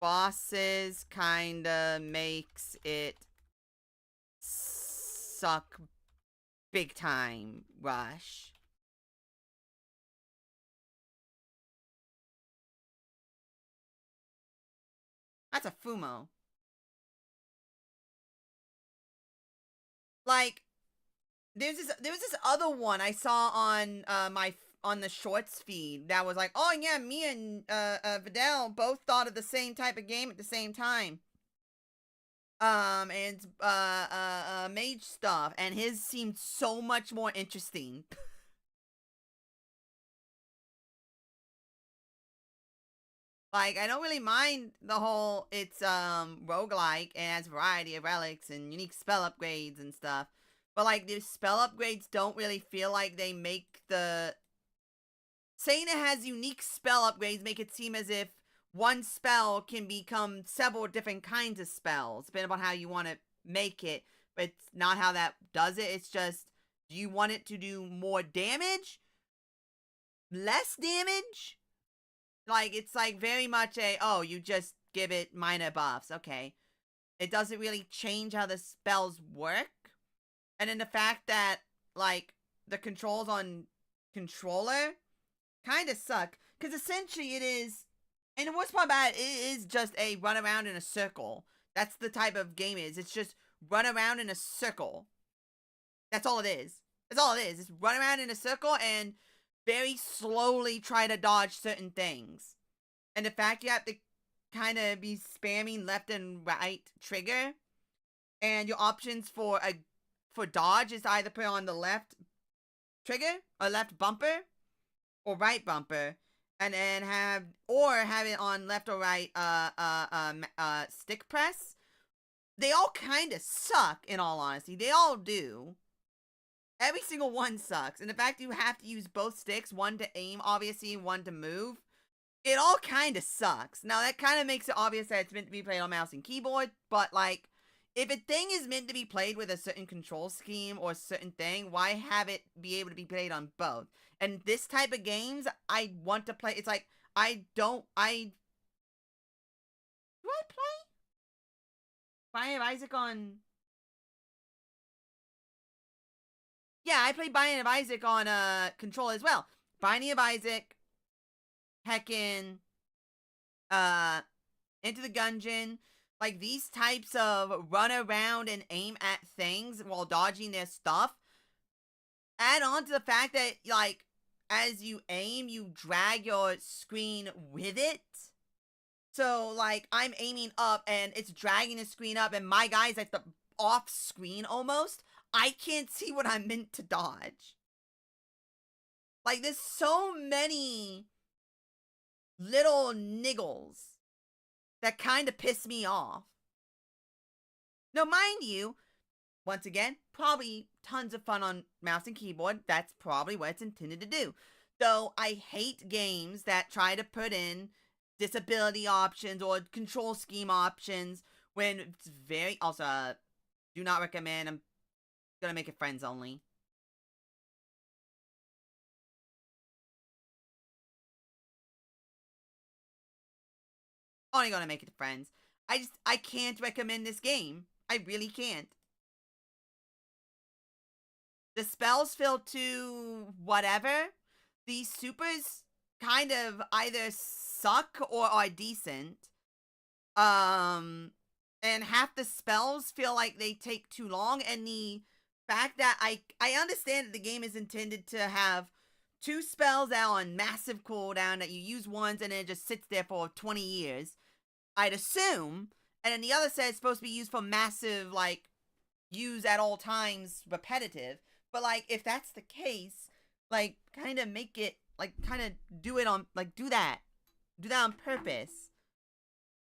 bosses kinda makes it suck big time. Rush. That's a Fumo. Like, there was this other one I saw on on the shorts feed that was like, oh yeah, me and VIDEL both thought of the same type of game at the same time. And it's mage stuff, and his seemed so much more interesting. Like, I don't really mind the whole, it's roguelike and has a variety of relics and unique spell upgrades and stuff. But like, the spell upgrades don't really feel like they make the... Saying it has unique spell upgrades make it seem as if one spell can become several different kinds of spells, depending on how you want to make it. But it's not how that does it. It's just, do you want it to do more damage? Less damage? Like, it's like very much a, oh, you just give it minor buffs. Okay. It doesn't really change how the spells work. And then the fact that, like, the controls on controller kind of suck. Because essentially it is, and the worst part about it is just a run around in a circle. That's the type of game it is. It's just run around in a circle. That's all it is. That's all it is. It's run around in a circle and very slowly try to dodge certain things. And the fact you have to kind of be spamming left and right trigger, and your options for dodge is either put on the left trigger or left bumper or right bumper, and then have it on left or right stick press. They all kind of suck, in all honesty. They all do. Every single one sucks. And the fact you have to use both sticks, one to aim, obviously, and one to move, it all kind of sucks. Now, that kind of makes it obvious that it's meant to be played on mouse and keyboard, but, like, if a thing is meant to be played with a certain control scheme or a certain thing, why have it be able to be played on both? And this type of games, I want to play. It's like, do I play Binding of Isaac on... Yeah, I played Binding of Isaac on control as well. Binding of Isaac, Heckin, Into the Gungeon, like these types of run around and aim at things while dodging their stuff. Add on to the fact that, like, as you aim, you drag your screen with it. So, like, I'm aiming up and it's dragging the screen up, and my guy's at the off screen almost. I can't see what I'm meant to dodge. Like, there's so many little niggles that kind of piss me off. Now, mind you, once again, probably tons of fun on mouse and keyboard. That's probably what it's intended to do. Though I hate games that try to put in disability options or control scheme options when it's very... Also, do not recommend. I'm gonna make it friends only. Only gonna make it friends. I can't recommend this game. I really can't. The spells feel too whatever. These supers kind of either suck or are decent. And half the spells feel like they take too long, and the fact that I understand that the game is intended to have 2 spells out on massive cooldown that you use once and then it just sits there for 20 years, I'd assume, and then the other set is supposed to be used for massive, like, use at all times repetitive. But, like, if that's the case, like, kind of make it, like, kind of do it on, like, do that on purpose.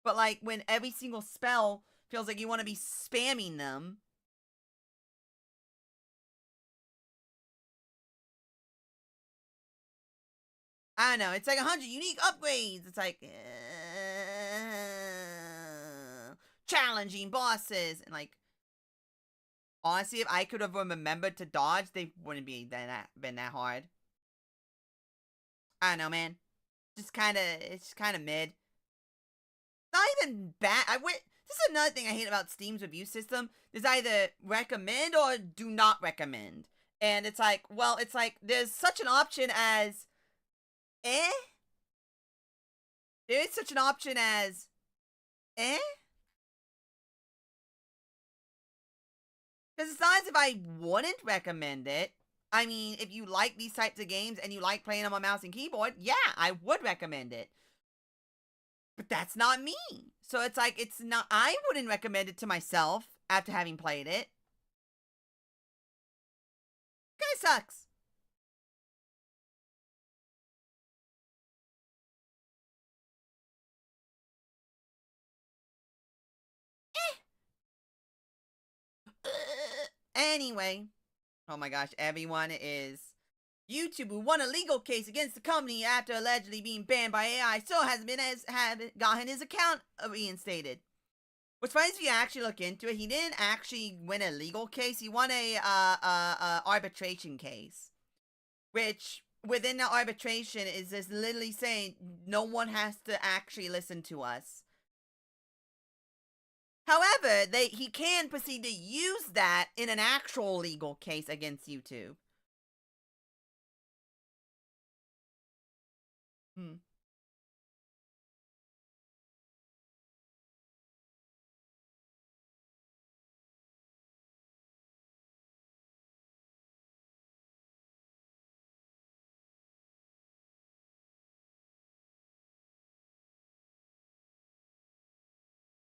But, like, when every single spell feels like you want to be spamming them. I don't know. It's like 100 unique upgrades. It's like, challenging bosses. And, like, honestly, if I could have remembered to dodge, they wouldn't be been that hard. I don't know, man. It's just kind of mid. Not even bad. This is another thing I hate about Steam's review system. There's either recommend or do not recommend. And it's like, well, it's like, there's such an option as eh? There is such an option as eh? Because it's not as if I wouldn't recommend it. I mean, if you like these types of games and you like playing them on mouse and keyboard, yeah, I would recommend it. But that's not me. So it's like, it's not, I wouldn't recommend it to myself after having played it. Guy sucks. Anyway. Oh my gosh, everyone is... YouTube, who won a legal case against the company after allegedly being banned by AI, still hasn't gotten his account reinstated. What's funny is if you actually look into it, he didn't actually win a legal case. He won a arbitration case, which within the arbitration is just literally saying no one has to actually listen to us. However, he can proceed to use that in an actual legal case against YouTube.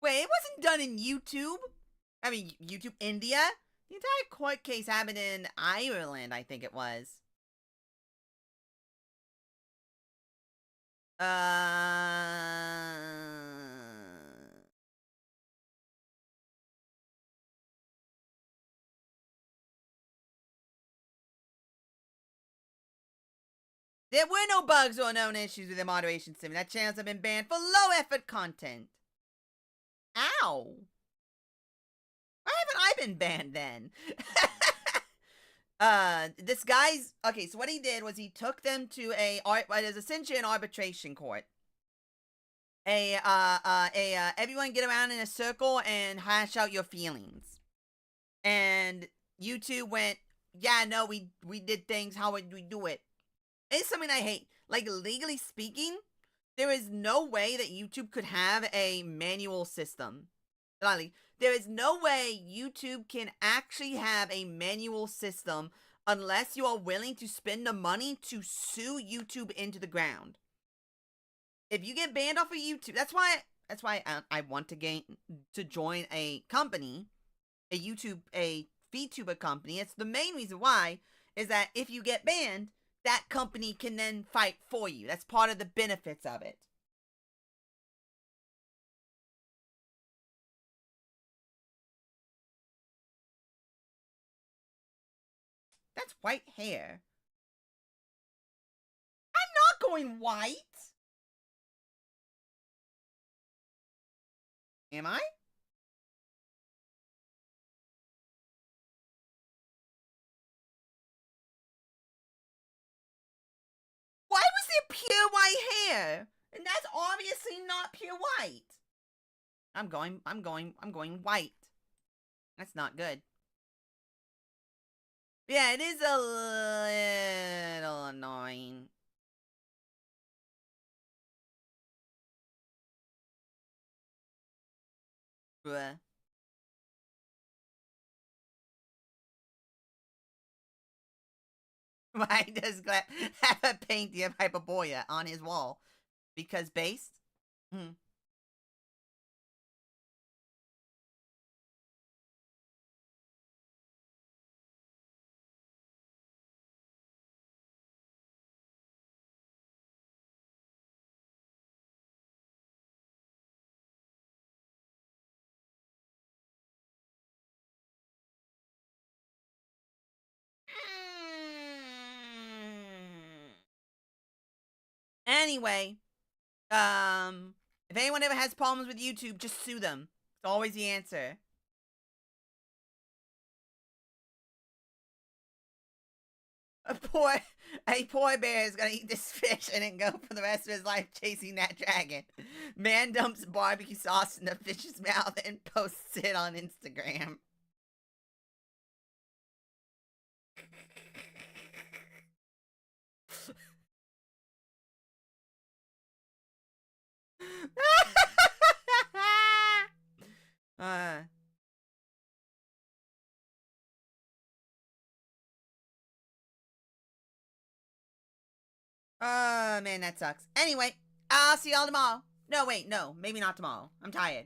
Wait, it wasn't done in YouTube? I mean, YouTube India? The entire court case happened in Ireland, I think it was. There were no bugs or known issues with the moderation system. That channels have been banned for low effort content. Ow. Why haven't I been banned then? This guy's... Okay, so what he did was he took them to what is essentially an arbitration court. Everyone get around in a circle and hash out your feelings. And YouTube went, yeah, no, we did things, how would we do it? It's something I hate. Like, legally speaking, there is no way that YouTube could have a manual system. There is no way YouTube can actually have a manual system unless you are willing to spend the money to sue YouTube into the ground. If you get banned off of YouTube, that's why I want to join a company, a VTuber company. It's the main reason why is that if you get banned, that company can then fight for you. That's part of the benefits of it. That's white hair. I'm not going white. Am I? Why was there pure white hair? And that's obviously not pure white. I'm going white. That's not good. Yeah, it is a little annoying. Bruh. Why does Glad have a painting of Hyperborea on his wall? Because based? Hmm. Anyway, if anyone ever has problems with YouTube, just sue them. It's always the answer. A poor bear is gonna eat this fish and then go for the rest of his life chasing that dragon. Man dumps barbecue sauce in the fish's mouth and posts it on Instagram. uh, oh, man, that sucks. Anyway, I'll see y'all tomorrow. No, wait, no, maybe not tomorrow. I'm tired.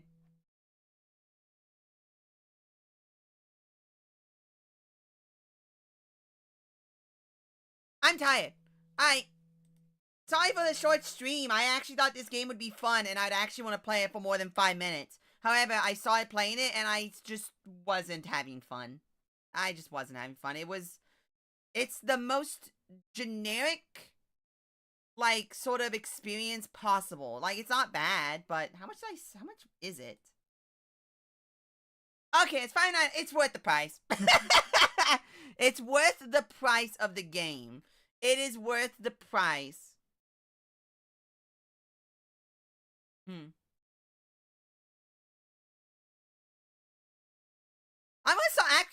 I'm tired. Sorry for the short stream. I actually thought this game would be fun and I'd actually want to play it for more than 5 minutes. However, I started playing it and I just wasn't having fun. I just wasn't having fun. It's the most generic, like, sort of experience possible. Like, it's not bad, but how much is it? Okay, it's fine. It's worth the price. It's worth the price of the game. It is worth the price. I'm gonna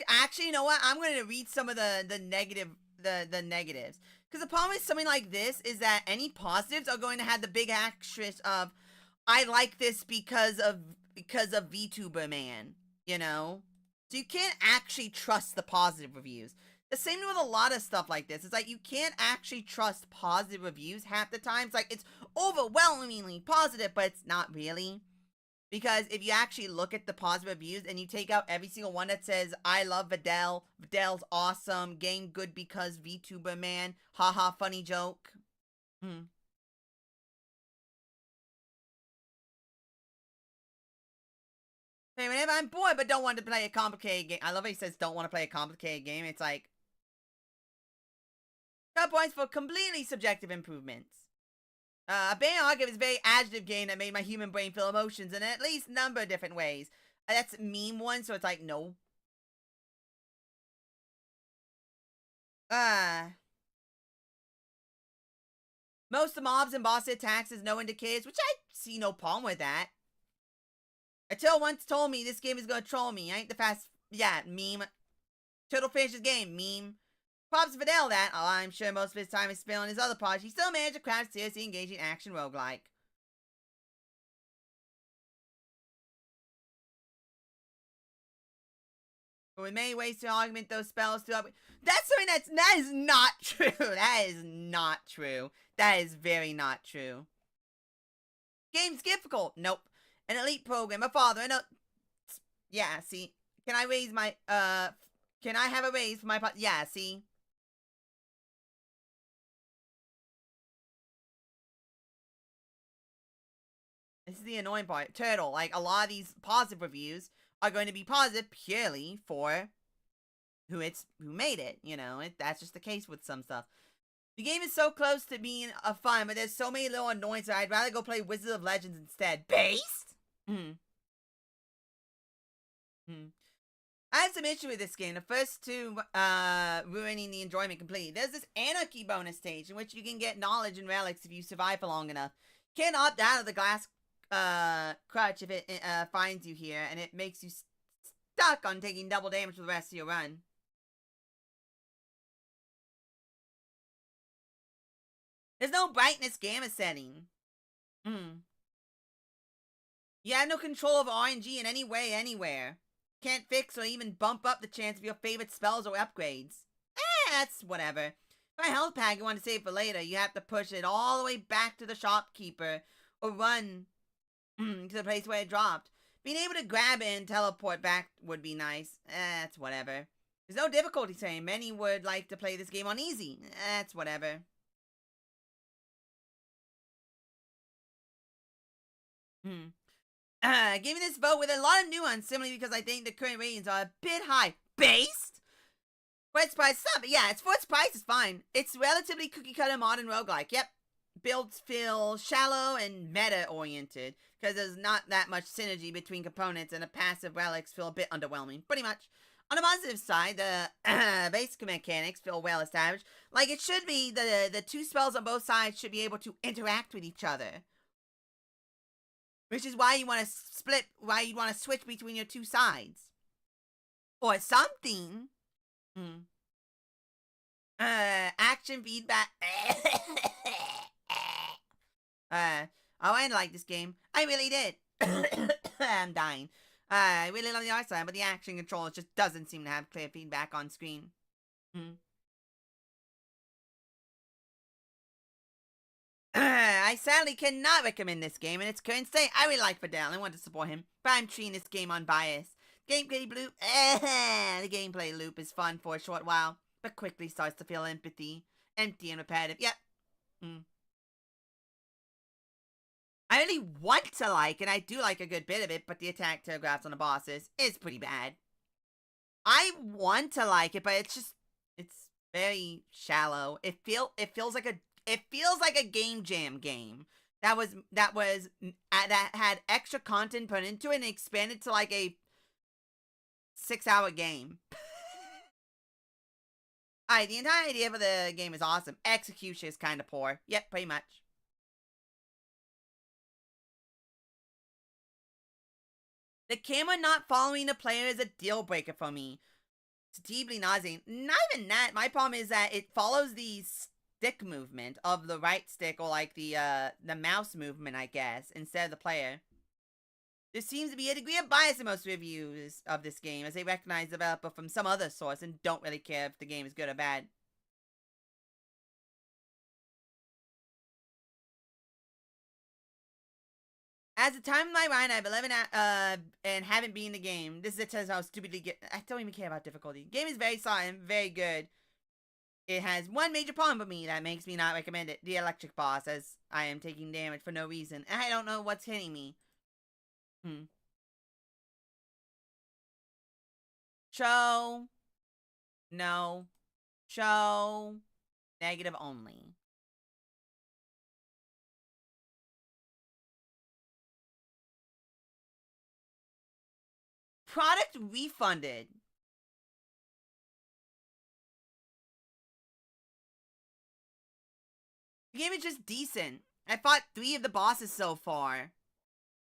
actually, you know what? I'm gonna read some of the negatives, because the problem with something like this is that any positives are going to have the big asterisk of I like this because of VTuber man, you know. So you can't actually trust the positive reviews. The same with a lot of stuff like this. It's like you can't actually trust positive reviews half the time. It's like it's overwhelmingly positive, but it's not really. Because if you actually look at the positive reviews and you take out every single one that says, I love Videl, Videl's awesome, game good because VTuber man, haha, funny joke. Hey, whenever I'm bored but don't want to play a complicated game. I love how he says don't want to play a complicated game. It's like, got points for completely subjective improvements. A band argument is a very adjective game that made my human brain feel emotions in at least a number of different ways. That's meme one, so it's like, no. Most of the mobs and boss attacks is no indicators, which I see no problem with that. Until once told me this game is gonna troll me. I ain't the fast. Yeah, meme. Turtle finishes game, meme. Props to Videl that, oh, I'm sure most of his time is spent on his other projects, he still managed to craft seriously engaging action roguelike. But with many ways to augment those spells to up. That's something that is not true. That is not true. That is very not true. Game's difficult. Nope. An elite program, a father, and a... Yeah, see? Can I raise my, can I have a raise for my yeah, see? This is the annoying part. Turtle, like, a lot of these positive reviews are going to be positive purely for who made it, you know? That's just the case with some stuff. The game is so close to being a fun, but there's so many little annoyances that I'd rather go play Wizards of Legends instead. Based? Hmm. Hmm. I have some issue with this game. The first two, ruining the enjoyment completely. There's this anarchy bonus stage in which you can get knowledge and relics if you survive for long enough. You can't opt out of the glass, crutch if it, finds you here, and it makes you stuck on taking double damage for the rest of your run. There's no brightness gamma setting. You have no control over RNG in any way, anywhere. Can't fix or even bump up the chance of your favorite spells or upgrades. That's whatever. For a health pack you want to save for later, you have to push it all the way back to the shopkeeper or run to the place where it dropped. Being able to grab it and teleport back would be nice. That's whatever. There's no difficulty saying. Many would like to play this game on easy. That's whatever. Giving this vote with a lot of nuance simply because I think the current ratings are a bit high. Based? For its price, yeah, for its price is fine. It's relatively cookie cutter modern roguelike. Yep. Builds feel shallow and meta oriented because there's not that much synergy between components, and the passive relics feel a bit underwhelming. Pretty much. On the positive side, the basic mechanics feel well established. Like it should be, the two spells on both sides should be able to interact with each other. Which is why you want to switch between your two sides. Or something. Action feedback. I like this game. I really did. I'm dying. I really love the art style, but the action controls just doesn't seem to have clear feedback on screen. I sadly cannot recommend this game in its current state. I really like VIDEL. I want to support him, but I'm treating this game unbiased. Gameplay loop. The gameplay loop is fun for a short while, but quickly starts to feel empty and repetitive. Yep. I really want to like, and I do like a good bit of it, but the attack telegraphs on the bosses is pretty bad. I want to like it, but it's very shallow. It feels like a game jam game that had extra content put into it and expanded to like a 6-hour game. Alright, the entire idea for the game is awesome. Execution is kind of poor. Yep, pretty much. The camera not following the player is a deal breaker for me. It's deeply nauseating. Not even that. My problem is that it follows the stick movement of the right stick, or like the mouse movement, I guess, instead of the player. There seems to be a degree of bias in most reviews of this game, as they recognize the developer from some other source and don't really care if the game is good or bad. As the time of my ride, I've 11 and haven't beaten the game. This is a test how stupidly I don't even care about difficulty. The game is very solid and very good. It has one major problem for me that makes me not recommend it. The electric boss, as I am taking damage for no reason. And I don't know what's hitting me. Show. No. Show. Negative only. Product refunded. The game is just decent. I fought 3 of the bosses so far.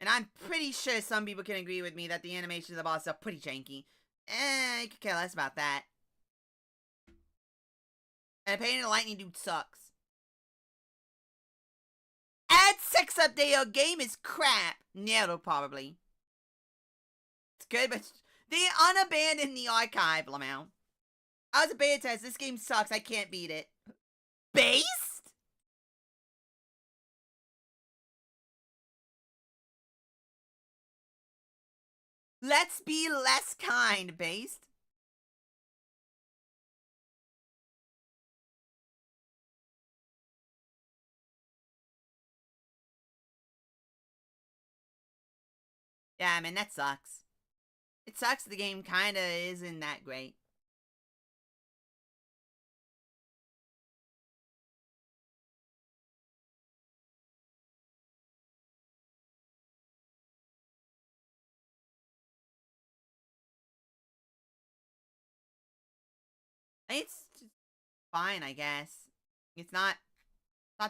And I'm pretty sure some people can agree with me that the animations of the bosses are pretty janky. I could care less about that. And the pain in the lightning dude sucks. Add 6 update, your game is crap. No, probably. It's good, but they unabandoned the archive, Lamau. I was a beta test. This game sucks. I can't beat it. Based? Let's be less kind, Based. Yeah, man, that sucks. It sucks the game kinda isn't that great. It's just fine, I guess. It's not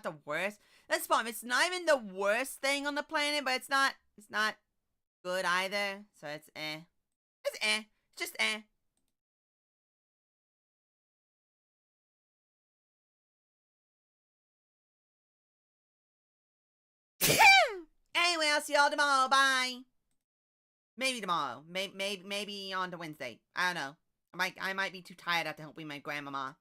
the worst. That's fine. It's not even the worst thing on the planet, but it's not good either. So it's eh. It's eh. It's just eh. Anyway, I'll see y'all tomorrow. Bye. Maybe tomorrow. Maybe on to Wednesday. I don't know. I might be too tired after helping my grandmama.